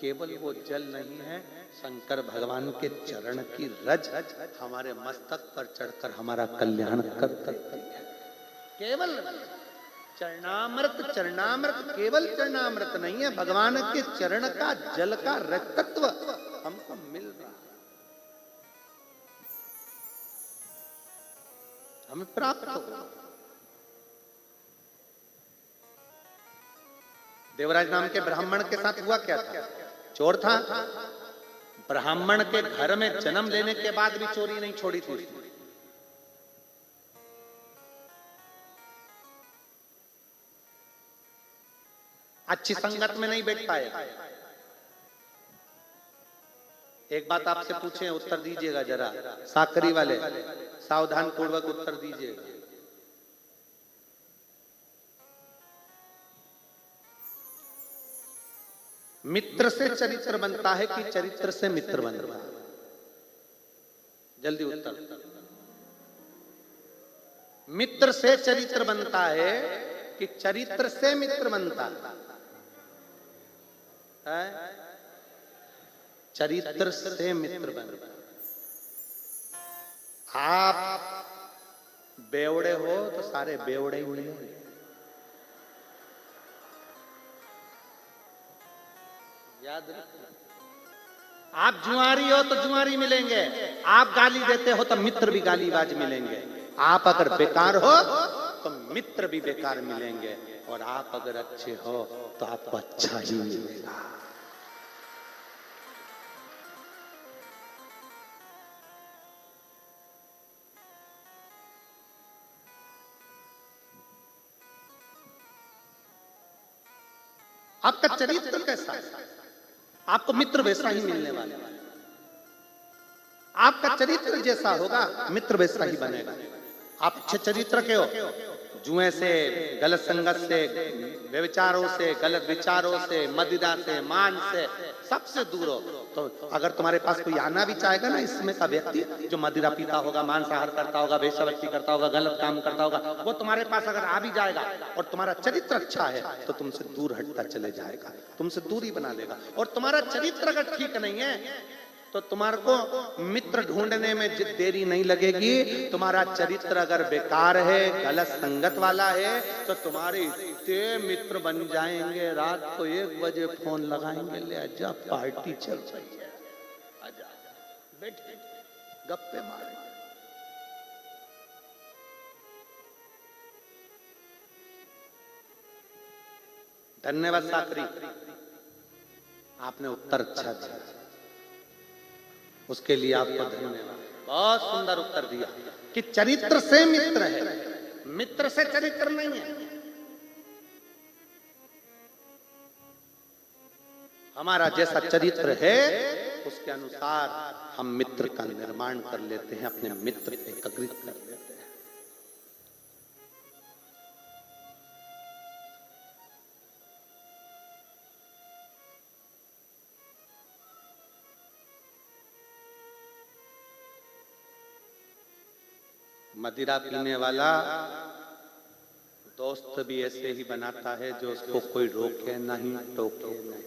केवल वो जल नहीं है, शंकर भगवान के चरण की रज हमारे मस्तक पर चढ़कर हमारा कल्याण करती है। केवल चरणामृत, चरणामृत केवल चरणामृत नहीं है, भगवान के चरण का जल का रजतत्व हमको मिल रहा है, हमें प्राप्त हो। देवराज नाम के ब्राह्मण के साथ हुआ क्या था? चोर था, ब्राह्मण के घर में जन्म लेने के बाद भी चोरी नहीं छोड़ी थी उसने। अच्छी संगत में नहीं बैठ पाया। एक बात आपसे पूछें, उत्तर दीजिएगा जरा, साकरी वाले सावधान पूर्वक उत्तर दीजिएगा। मित्र से चरित्र बनता है कि चरित्र से मित्र बनता है? जल्दी उत्तर। मित्र से चरित्र बनता है कि चरित्र से मित्र बनता है? चरित्र से मित्र बनता है। आप बेवड़े हो तो सारे बेवड़े ही मिलेंगे। याद रखना। आप जुआरी हो तो जुआरी मिलेंगे, आप गाली देते हो तो मित्र भी गालीबाज मिलेंगे, आप अगर बेकार हो तो मित्र भी बेकार मिलेंगे, और आप अगर अच्छे हो तो आपको अच्छा ही मिलेगा। आपका चरित्र कैसा है, आपको मित्र वैसा ही मिलने वाला है। आपका चरित्र जैसा होगा, मित्र वैसा ही बनेगा। आप अच्छे चरित्र के हो, जुए से, गलत संगत से, व्यभिचारों से, गलत विचारों से, मदिरा से, मान से, सबसे दूर हो। तो अगर तुम्हारे पास कोई आना भी चाहेगा ना इसमें का व्यक्ति जो मदिरा पीता होगा, मांसाहार करता होगा, वेश्यावृत्ति करता होगा, गलत काम करता होगा, वो तुम्हारे पास अगर आ भी जाएगा और तुम्हारा चरित्र अच्छा है तो तुमसे दूर हटता चले जाएगा, तुमसे दूरी बना लेगा। और तुम्हारा चरित्र अगर ठीक नहीं है तो तुम्हारे को मित्र ढूंढने में देरी नहीं लगेगी। तुम्हारा चरित्र अगर बेकार है, गलत संगत वाला है, तो तुम्हारे इतने मित्र बन जाएंगे, रात को 1 बजे फोन लगाएंगे, ले आजा पार्टी चल रही है, आजा बैठे गप्पे मारेंगे। धन्यवाद साकरी, आपने उत्तर अच्छा दिया, उसके लिए आपको धन्यवाद। बहुत सुंदर उत्तर दिया कि चरित्र से मित्र है, मित्र से चरित्र नहीं है। हमारा जैसा चरित्र है उसके अनुसार हम मित्र का निर्माण कर लेते हैं, अपने मित्र एकत्रित कर लेते हैं। मदिरा पीने वाला दोस्त भी ऐसे ही बनाता है जो उसको कोई रोके नहीं, टोके नहीं,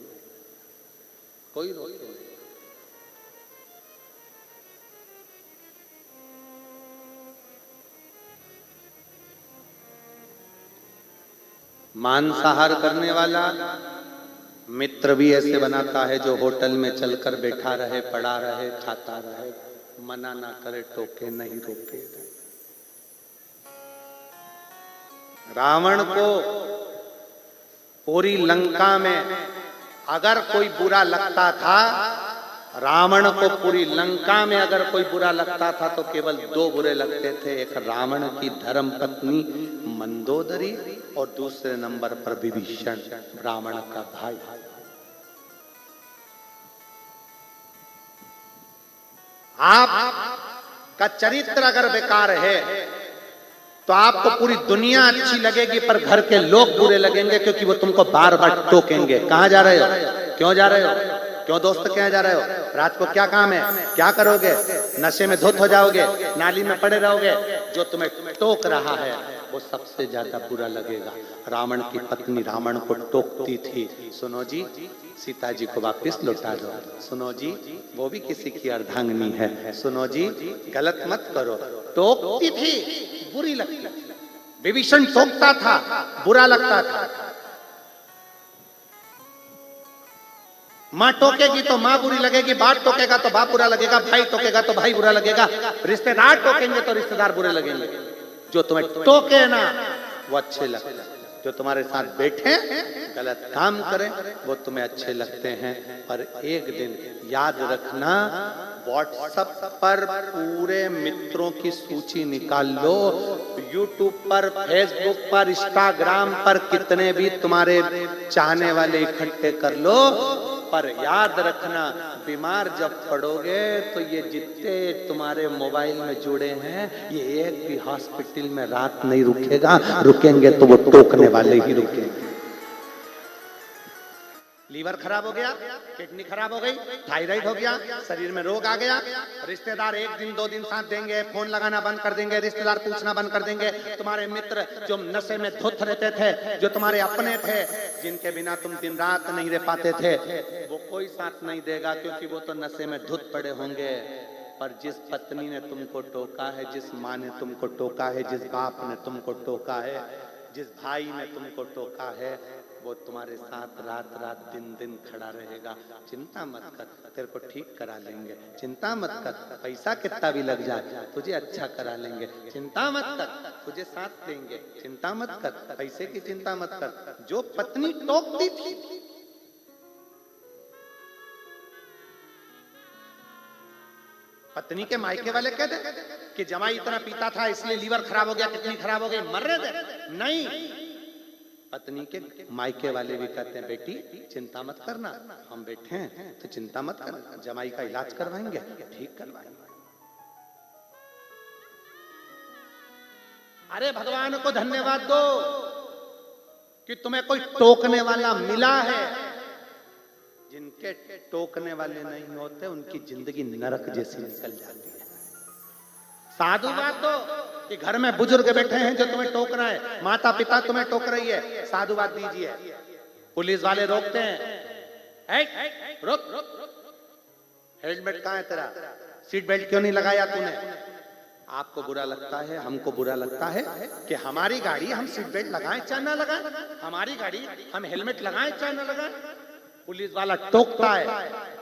कोई रोके नहीं। मांसाहार करने वाला मित्र भी ऐसे बनाता है जो होटल में चलकर बैठा रहे, पड़ा रहे, खाता रहे, मना ना करे, टोके नहीं, रोके नहीं। रावण को पूरी लंका में अगर कोई बुरा लगता था, रावण को पूरी लंका में अगर कोई बुरा लगता था तो केवल 2 बुरे लगते थे, एक रावण की धर्म पत्नी मंदोदरी और दूसरे नंबर पर विभीषण, रावण का भाई। आप का चरित्र अगर बेकार है तो आपको पूरी दुनिया अच्छी लगेगी पर घर के लोग बुरे लगेंगे, क्योंकि वो तुमको बार बार टोकेंगे। कहां जा रहे हो, क्यों जा रहे हो, क्यों दोस्त क्या जा रहे हो, रात को क्या काम है, क्या करोगे, नशे में धुत हो जाओगे, नाली में पड़े रहोगे। जो तुम्हें टोक रहा है वो सबसे ज्यादा बुरा लगेगा। रावण की पत्नी रावण को टोकती थी, सुनो जी सीता जी को वापस लौटा दो, सुनो जी वो भी किसी की अर्धांगिनी है, सुनो जी गलत मत करो। टोकती थी, बुरी लगती। विभीषण टोकता था, बुरा लगता था। माँ टोकेगी तो माँ बुरी लगेगी, बाप टोकेगा तो बाप बुरा लगेगा, भाई टोकेगा तो भाई बुरा लगेगा, रिश्तेदार टोकेंगे तो रिश्तेदार बुरे लगेंगे। जो तुम्हें टोके ना वो अच्छे लगते हैं, जो तुम्हारे साथ बैठे गलत काम करें वो तुम्हें अच्छे लगते हैं। पर एक दिन याद रखना, व्हाट्सएप पर पूरे मित्रों की सूची निकाल लो, यूट्यूब पर, फेसबुक पर, इंस्टाग्राम पर कितने भी तुम्हारे चाहने वाले इकट्ठे कर लो, पर याद रखना बीमार जब पड़ोगे तो ये जितने तुम्हारे मोबाइल में जुड़े हैं ये एक भी हॉस्पिटल में रात नहीं रुकेगा, रुकेंगे तो वो टोकने वाले ही रुकेंगे। लीवर खराब हो गया, किडनी खराब हो गई, थायराइड हो गया, शरीर में रोग आ गया, रिश्तेदार 1 दिन 2 दिन साथ देंगे, फोन लगाना बंद कर देंगे, रिश्तेदार पूछना बंद कर देंगे। तुम्हारे मित्र जो नशे में धुत रहते थे, जो तुम्हारे अपने थे, जिनके बिना तुम दिन रात नहीं रह पाते थे, वो कोई साथ नहीं देगा, क्योंकि वो तो नशे में धुत पड़े होंगे। पर जिस पत्नी ने तुमको टोका है, जिस माँ ने तुमको टोका है, जिस बाप ने तुमको टोका है, जिस भाई ने तुमको टोका है, वो तुम्हारे साथ रात रात दिन दिन खड़ा रहेगा। चिंता मत कर, तेरे को ठीक करा लेंगे, चिंता मत कर, पैसा कितना भी लग जाए तुझे अच्छा करा लेंगे, चिंता मत कर, तुझे साथ देंगे, चिंता मत कर, पैसे की चिंता मत कर। जो पत्नी टोकती थी, पत्नी के मायके वाले कहते कि जमाई इतना पीता था इसलिए लीवर खराब हो गया, किडनी खराब हो गई, मर रहे थे। नहीं, पत्नी के मायके वाले भी कहते हैं बेटी चिंता मत करना, हम बैठे हैं तो चिंता मत करना, जमाई का इलाज करवाएंगे, ठीक करवाएंगे। अरे भगवान को धन्यवाद दो कि तुम्हें कोई टोकने वाला मिला है। जिनके टोकने वाले नहीं होते उनकी जिंदगी नरक जैसी निकल जाती है। साधु बात तो कि घर में बुजुर्ग बैठे हैं जो तुम्हें टोक रहा है, माता पिता तुम्हें टोक रही है, साधुवाद दीजिए। पुलिस वाले रोकते हैं, रोक, हेलमेट कहाँ है तेरा, सीट बेल्ट क्यों नहीं लगाया तूने। आपको बुरा लगता है, हमको बुरा लगता है कि हमारी गाड़ी हम सीट बेल्ट लगाएं चाहे ना लगाएं, हमारी गाड़ी हम हेलमेट लगाएं चाहे ना लगाएं। पुलिस वाला टोकता है,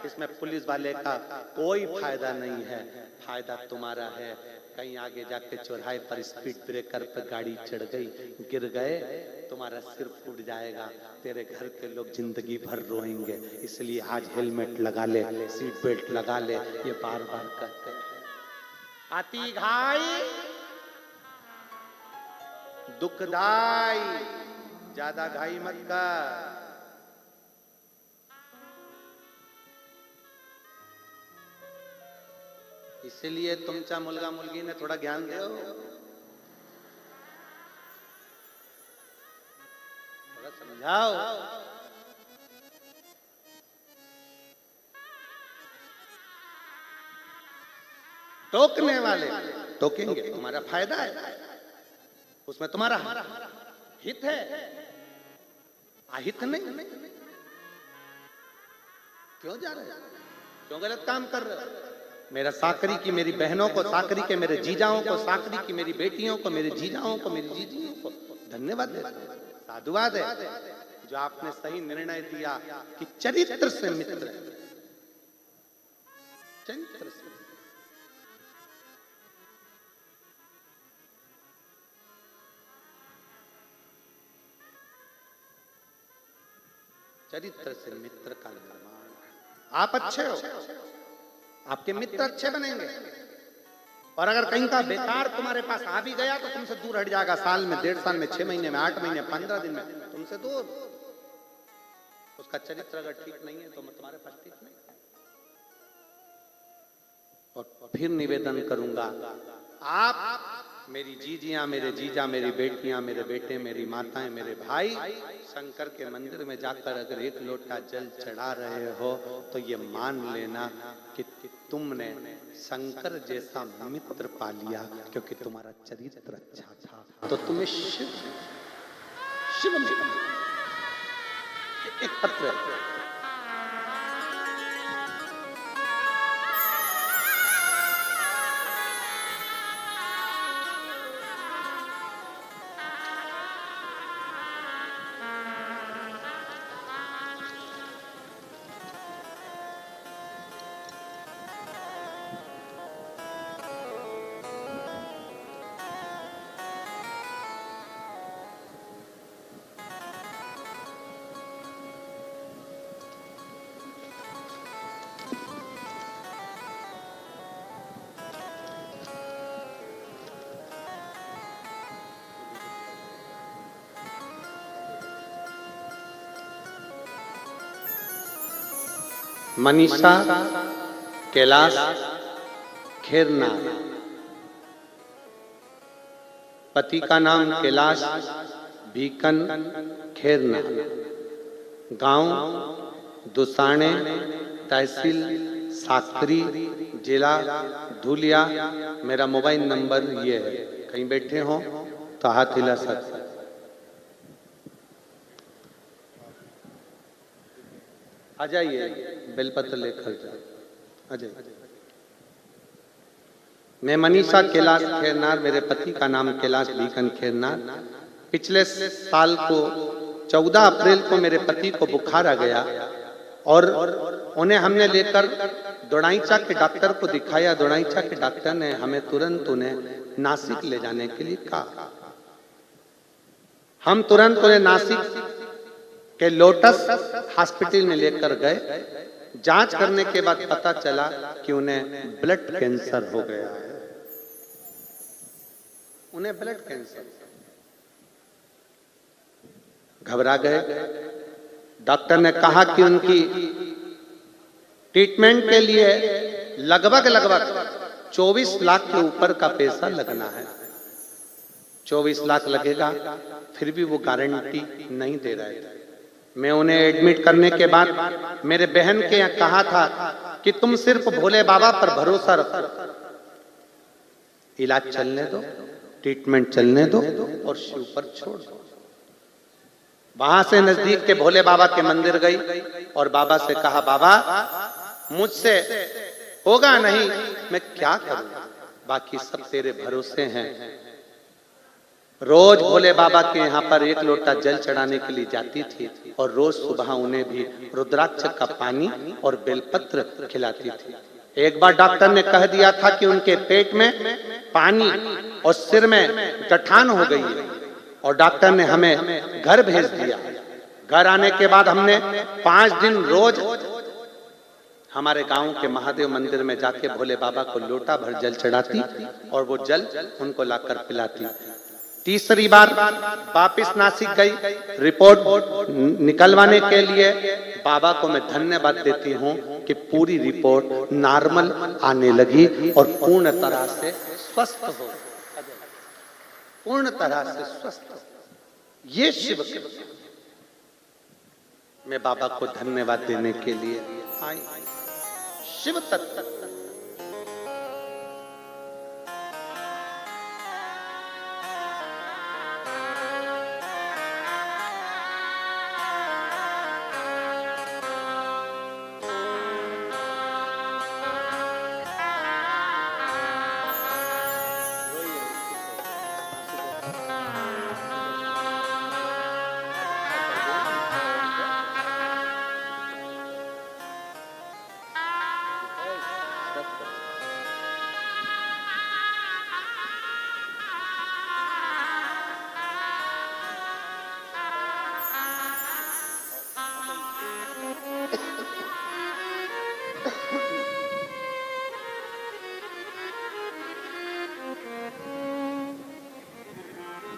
इसमें पुलिस वाले का कोई फायदा नहीं है, फायदा तुम्हारा है। कहीं आगे जाके चौराहे पर स्पीड ब्रेकर पर गाड़ी चढ़ गई, गिर गए, तुम्हारा सिर फूट जाएगा, तेरे घर के लोग जिंदगी भर रोएंगे। इसलिए आज हेलमेट लगा ले, सीट बेल्ट लगा ले, ये बार बार कहते हैं। अति घाई दुखदाई, ज्यादा घाई मत कर। इसीलिए तुमचा मुलगा मुलगी ने थोड़ा ज्ञान दो, थोड़ा समझाओ। टोकने वाले टोकेंगे, तुम्हारा फायदा है, उसमें तुम्हारा हित है, अहित नहीं। क्यों जा रहे, क्यों गलत काम कर रहे हो। मेरा साकरी की मेरी बहनों को, साकरी के मेरे जीजाओं को, साकरी की मेरी बेटियों को, मेरे जीजाओं को, मेरी जीजियों को धन्यवाद देता हूं, साधुवाद है जो आपने सही निर्णय दिया कि चरित्र से मित्र, चरित्र से। चरित्र से मित्र का निर्माण। आप अच्छे हो, आपके मित्र अच्छे बनेंगे। और अगर कहीं का बेकार तुम्हारे पास आ भी गया तो तुमसे दूर हट जाएगा। साल में, 1.5 साल में, 6 महीने में, 8 महीने, 15 दिन में तुमसे दूर। उसका चरित्र अगर ठीक नहीं है तो तुम्हारे पास ठीक नहीं। और फिर निवेदन करूंगा, आप मेरी जीजियां, मेरे जीजा, मेरी बेटियां, मेरे बेटे, मेरी माताएं, मेरे भाई, शंकर के मंदिर में जाकर अगर 1 लोटा जल चढ़ा रहे हो तो ये मान लेना कि तुमने शंकर जैसा मित्र पा लिया, क्योंकि तुम्हारा चरित्र अच्छा था। तो तुम्हें शिव मिला। एक पत्र मनीषा कैलाश खेरनार, पति का नाम कैलाश बीकन खेरनार, गांव दुसाने, तहसील साकरी, जिला धुलिया। मेरा मोबाइल नंबर ये है, कहीं बैठे हो तो हाथ हिला सकते। आ जाइए, बेलपत्र लेकर जाए, आ जाइए। मैं मनीषा कैलाश खेरनार, मेरे पति का नाम कैलाश बीकन खेरनार। पिछले साल को 14 अप्रैल को मेरे पति को बुखार आ गया और उन्हें हमने लेकर दोड़ाईचा के डॉक्टर को दिखाया। दोड़ाईचा के डॉक्टर ने हमें तुरंत उन्हें नासिक ले जाने के लिए कहा। हम तुरंत उन्हें नासिक के लोटस हॉस्पिटल में लेकर गए। जांच करने के बाद पता चला कि उन्हें ब्लड कैंसर हो गया है। उन्हें ब्लड कैंसर। घबरा गए। डॉक्टर ने कहा कि उनकी ट्रीटमेंट के लिए लगभग 24 लाख के ऊपर का पैसा लगना है। 24 लाख लगेगा, फिर भी वो गारंटी नहीं दे रहे थे। मैं उन्हें एडमिट करने के बाद मेरे बहन के यहाँ कहा था कि तुम सिर्फ भोले बाबा पर भरोसा रखो, इलाज चलने दो, ट्रीटमेंट चलने दो और शिव पर छोड़ दो। वहां से नजदीक के भोले बाबा के मंदिर गई और बाबा से कहा, बाबा मुझसे होगा नहीं, मैं क्या करूं, बाकी सब तेरे भरोसे हैं। रोज भोले बाबा के यहाँ पर 1 लोटा जल चढ़ाने के लिए जाती थी और रोज सुबह उन्हें भी रुद्राक्ष का पानी और बेलपत्र खिलाती थी। एक बार डॉक्टर ने कह दिया था कि उनके पेट में पानी और सिर में गठान हो गई है और डॉक्टर ने हमें घर भेज दिया। घर आने के बाद हमने 5 दिन रोज हमारे गांव के महादेव मंदिर में जाके भोले बाबा को लोटा भर जल चढ़ाती और वो जल उनको लाकर पिलाती। तीसरी बार वापिस नासिक गई, रिपोर्ट निकलवाने के लिए बाबा को मैं धन्यवाद देती हूँ कि पूरी रिपोर्ट नॉर्मल आने लगी और पूर्ण तरह से स्वस्थ हो, पूर्ण तरह से स्वस्थ हो। ये शिव कृपा। मैं बाबा को धन्यवाद देने के लिए आई। शिव तत्व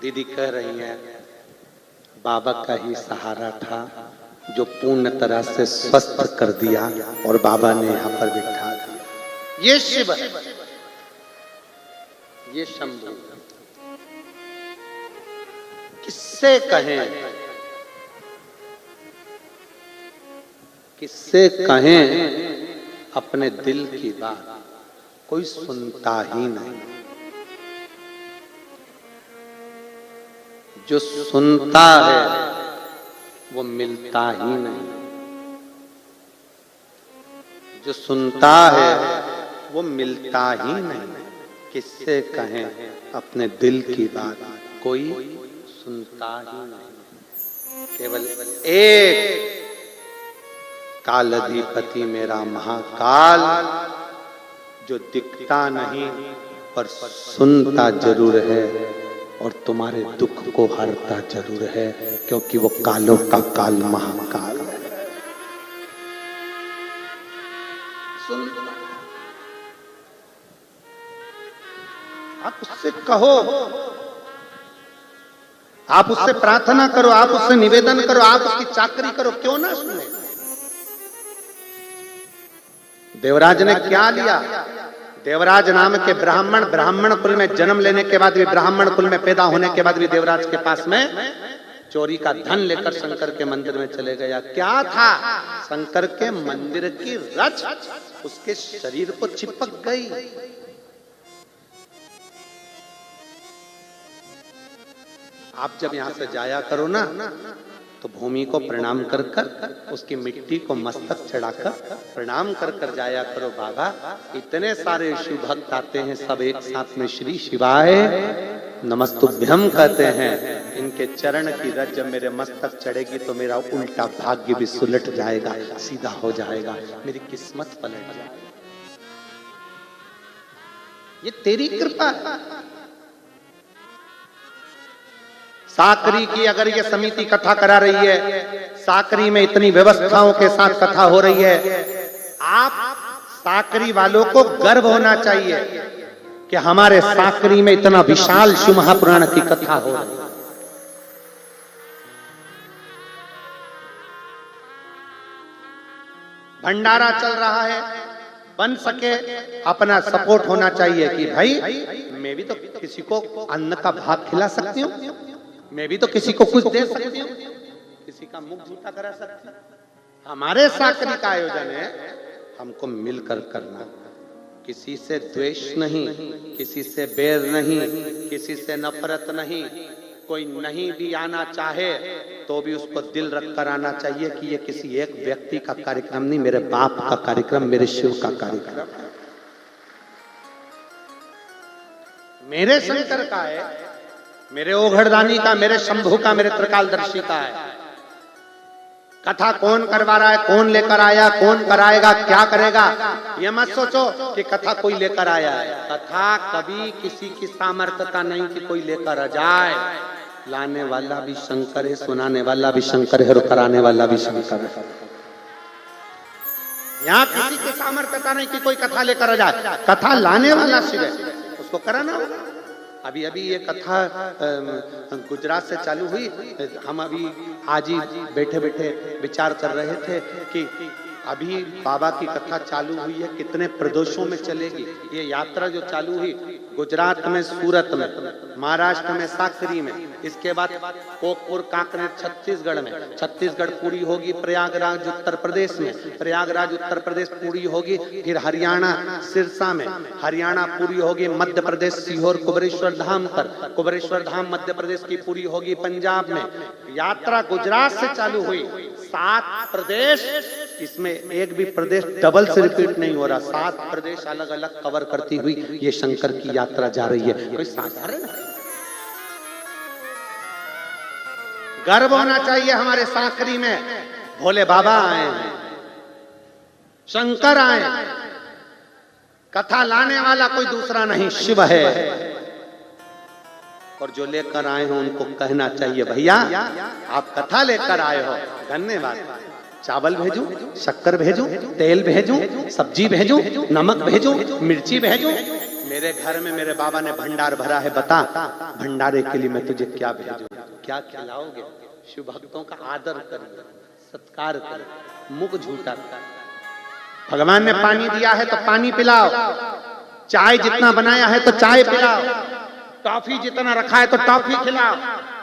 दीदी कह रही है बाबा का ही सहारा था जो पूर्ण तरह से स्वस्थ कर दिया और बाबा ने यहाँ पर बिठा दिया। ये शिव है, ये शंभु। किससे कहें, किससे कहें अपने दिल की बात, कोई सुनता ही नहीं। जो सुनता है वो मिलता ही नहीं, जो सुनता है वो मिलता ही नहीं। किससे कहें अपने दिल की बात, कोई सुनता ही नहीं। केवल एक कालाधिपति मेरा महाकाल जो दिखता नहीं पर सुनता जरूर है और तुम्हारे दुख को हरता जरूर है, क्योंकि वो कालों का काल महाकाल है। आप उससे कहो, आप उससे प्रार्थना करो, आप उससे निवेदन करो, आप उसकी चाकरी करो, क्यों ना सुने। देवराज ने क्या लिया? देवराज नाम के ब्राह्मण कुल में जन्म लेने के बाद भी, ब्राह्मण कुल में पैदा होने के बाद भी देवराज के पास में चोरी का धन लेकर शंकर के मंदिर में चले गया। क्या था? शंकर के मंदिर की रच उसके शरीर को चिपक गई। आप जब यहां से जाया करो ना तो भूमि को प्रणाम कर कर, उसकी मिट्टी को मस्तक चढ़ाकर प्रणाम कर कर जाया करो। बाबा इतने सारे शिव भक्त आते हैं, सब एक साथ में श्री शिवाय नमस्तुभ्यम कहते हैं। इनके चरण की रज जब मेरे मस्तक चढ़ेगी तो मेरा उल्टा भाग्य भी सुलट जाएगा, सीधा हो जाएगा, मेरी किस्मत पलट जाएगी। ये तेरी कृपा है। साकरी की अगर ये समिति कथा करा रही है, साकरी में इतनी व्यवस्थाओं के साथ कथा हो रही है, आप साकरी वालों को गर्व होना चाहिए कि हमारे साकरी में इतना विशाल शिव महापुराण की कथा हो रही है। भंडारा चल रहा है, बन सके अपना सपोर्ट होना चाहिए कि भाई मैं भी तो किसी को अन्न का भाग खिला सकती हूँ, मैं भी तो किसी को कुछ दे सकती हूँ, किसी का मुख झूठा करा सकती हूँ। हमारे साकरी का आयोजन है, हमको मिलकर करना, किसी से द्वेष नहीं, किसी से बैर नहीं, किसी से नफरत नहीं। कोई नहीं भी आना चाहे तो भी उसको दिल रख कर आना चाहिए कि ये किसी एक व्यक्ति का कार्यक्रम नहीं, मेरे बाप का कार्यक्रम, मेरे शिव का कार्यक्रम, मेरे शंकर का है, मेरे ओघड़दानी का, मेरे शंभू का, मेरे त्रिकालदर्शी का है। कथा कौन करवा रहा है, कौन लेकर आया, कौन कराएगा, क्या करेगा, ये मत सोचो कि कथा कोई लेकर आया है। कथा कभी किसी की सामर्थ्यता नहीं कि कोई लेकर आ जाए। लाने वाला भी शंकर है, सुनाने वाला भी शंकर है और कराने वाला भी शंकर है। यहाँ किसी की सामर्थ्यता नहीं कि कोई कथा लेकर आ जाए। कथा लाने वाला शिव है, उसको कराना होगा। अभी अभी ये कथा गुजरात से चालू हुई। हम अभी आज ही बैठे बैठे विचार कर रहे थे कि अभी बाबा की कथा चालू हुई है, कितने प्रदेशों में चलेगी ये यात्रा जो चालू हुई। गुजरात में सूरत में, महाराष्ट्र में साकरी में, इसके बाद कोकपुर कांकरेर छत्तीसगढ़ में, छत्तीसगढ़ पूरी होगी प्रयागराज उत्तर प्रदेश में, प्रयागराज उत्तर प्रदेश पूरी होगी फिर हरियाणा सिरसा में, हरियाणा पूरी होगी मध्य प्रदेश सीहोर कुबरेश्वर धाम पर, कुबरेश्वर धाम मध्य प्रदेश की पूरी होगी पंजाब में। यात्रा गुजरात से चालू हुई, 7 प्रदेश, इसमें एक भी प्रदेश डबल से रिपीट नहीं हो रहा, 7 प्रदेश अलग अलग कवर करती हुई ये शंकर की यात्रा जा रही है। कोई साधारण गर्व होना चाहिए हमारे साकरी में, भोले बाबा आए हैं, शंकर आए, कथा लाने वाला कोई दूसरा नहीं, शिव है। और जो लेकर आए हो उनको कहना चाहिए भैया आप कथा लेकर आए हो, धन्यवाद। चावल भेजूं, शक्कर भेजूं, तेल भेजूं, सब्जी भेजूं, नमक भेजूं, मिर्ची भेजूं। मेरे घर में मेरे बाबा ने भंडार भरा है, बता भंडारे के लिए मैं तुझे क्या भेजूं, क्या खिलाओगे? शिव भक्तों का आदर कर, सत्कार कर, मुख झूठा कर। भगवान ने पानी दिया है तो पानी पिलाओ, चाय जितना बनाया है तो चाय पिलाओ, टॉफी जितना रखा है तो टॉफी खिलाओ,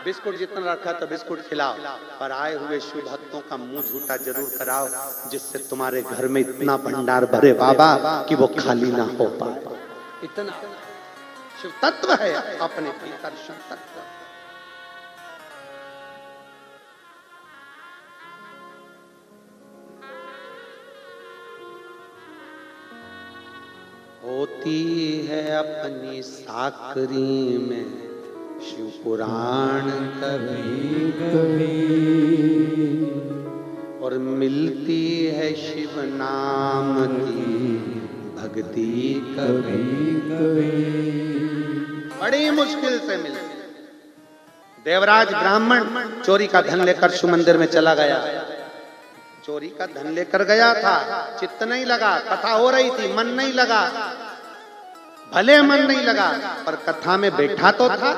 बिस्कुट जितना रखा है तो बिस्कुट खिलाओ। पर आए हुए शिव भक्तों का मुंह झूठा जरूर कराओ, जिससे तुम्हारे घर में इतना भंडार भरे बाबा कि वो खाली ना हो पाए। इतना शिव तत्व है अपने भीतर, शिव तत्व। होती है अपनी साकरी में शिव पुराण कभी कभी, और मिलती है शिव नाम की भक्ति कभी कभी, बड़ी मुश्किल से मिलती। देवराज ब्राह्मण चोरी का धन लेकर शिव मंदिर में चला गया, चोरी का धन लेकर गया था, चित्त नहीं लगा, कथा हो रही थी, मन नहीं लगा, भले मन नहीं लगा पर कथा में बैठा तो था।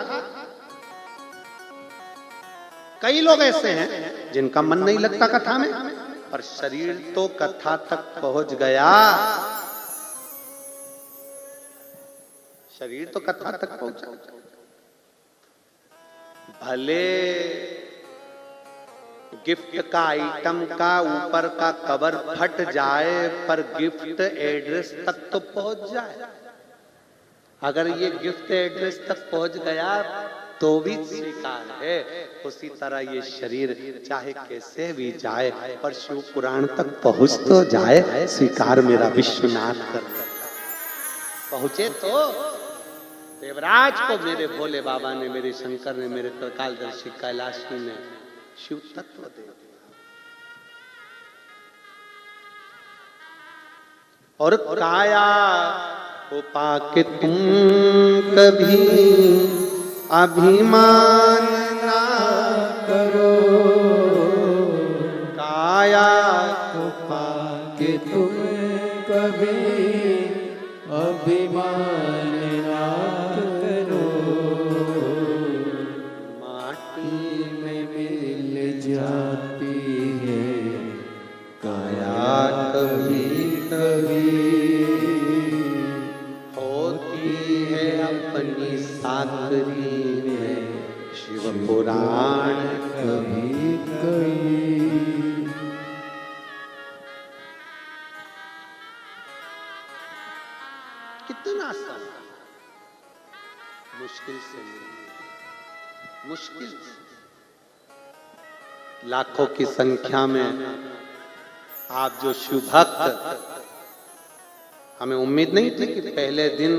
कई लोग ऐसे हैं जिनका मन नहीं लगता कथा में, पर शरीर तो कथा तक पहुंच गया, शरीर तो कथा तक पहुंचा। भले गिफ्ट का आइटम का ऊपर का कवर फट जाए पर गिफ्ट एड्रेस तक तो पहुंच जाए। अगर ये गिफ्ट एड्रेस तक पहुंच गया तो भी स्वीकार है। उसी तरह ये शरीर चाहे कैसे भी जाए पर शिव पुराण तक पहुंच तो जाए, स्वीकार मेरा विश्वनाथ कर पहुंचे तो। देवराज को मेरे भोले बाबा ने, मेरे शंकर ने, मेरे त्रिकालदर्शी कैलाशी ने शिव तत्व दे दिया। और काया को पाके तुम कभी अभिमान ना करो, काया को पाके तुम कभी अभिमान ना करो, माटी में मिल जाती है काया कभी कभी। शिव पुराण कभी कभी कितना आसान, मुश्किल से मुश्किल से। लाखों की संख्या में आप जो शिव भक्त, हमें उम्मीद नहीं थी कि पहले दिन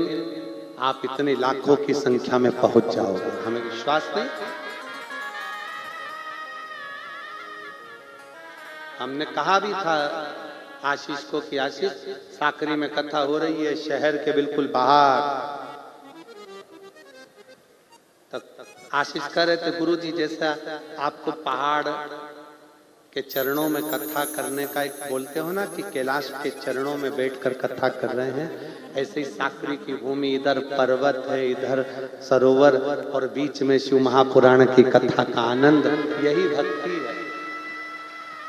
आप इतने लाखों की संख्या में पहुंच जाओगे, हमें विश्वास नहीं। हमने कहा भी था आशीष को कि आशीष, साकरी में कथा हो रही है शहर के बिल्कुल बाहर। तब आशीष कह रहे थे गुरुजी जैसा आपको पहाड़ के चरणों में कथा करने का एक बोलते हो ना कि कैलाश के चरणों में बैठकर कथा कर रहे हैं, ऐसे ही साकरी की भूमि, इधर पर्वत है, इधर सरोवर और बीच में शिव महापुराण की कथा का आनंद, यही भक्ति है,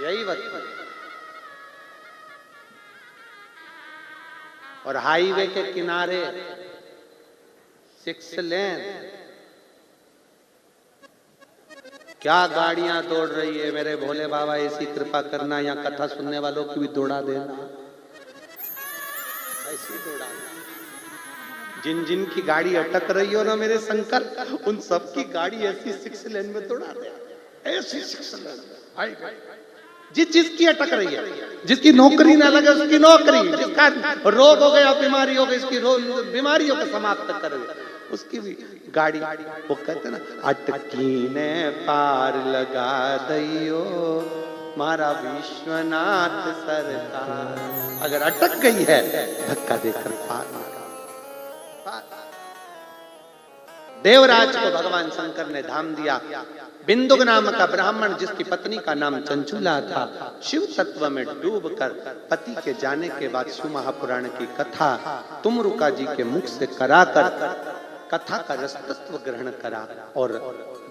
यही भक्ति। और हाईवे के किनारे 6 लेन, क्या गाड़ियां दौड़ रही है। मेरे भोले बाबा ऐसी कृपा करना, यहाँ कथा सुनने वालों की भी दौड़ा देना, ऐसी दौड़ा देना। जिन जिन की गाड़ी अटक रही हो ना मेरे शंकर, उन सब की गाड़ी ऐसी 6 लेन में दौड़ा दे, ऐसी 6 लेन। जिसकी अटक रही है, जिसकी नौकरी ना लगे उसकी नौकरी, जिसका रोग हो गया, बीमारी हो गई, इसकी बीमारियों को समाप्त कर उसकी भी गाड़ी। वो कहते ना, अटकी ने पार लगा दियो मारा विश्वनाथ सरकार। अगर अटक गई है धक्का देकर पार मारा। देवराज को भगवान शंकर ने धाम दिया। बिंदुक नाम का ब्राह्मण जिसकी पत्नी का नाम चंचुला था, शिव तत्व में डूबकर पति के जाने के बाद शिव महापुराण की कथा तुमरुका जी के मुख से कराकर कथा का रसतत्व ग्रहण करा। और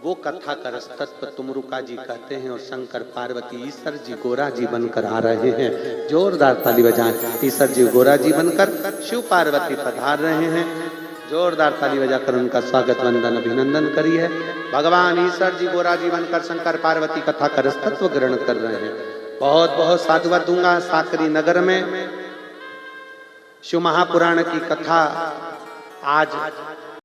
वो कथा का रसतत्व तुमरुका जी कहते हैं। और शंकर पार्वती ईश्वर जी गोरा जी बनकर आ रहे हैं। जोरदार ताली बजाएं। ईश्वर जी गोरा जी बनकर शिव पार्वती पधार रहे हैं। जोरदार ताली बजाकर उनका स्वागत वंदन अभिनंदन करिए। भगवान ईश्वर जी गोरा जी बनकर शंकर पार्वती कथा का रसतत्व ग्रहण कर रहे हैं। बहुत बहुत साधुवाद दूंगा। साकरी नगर में शिव महापुराण की कथा आज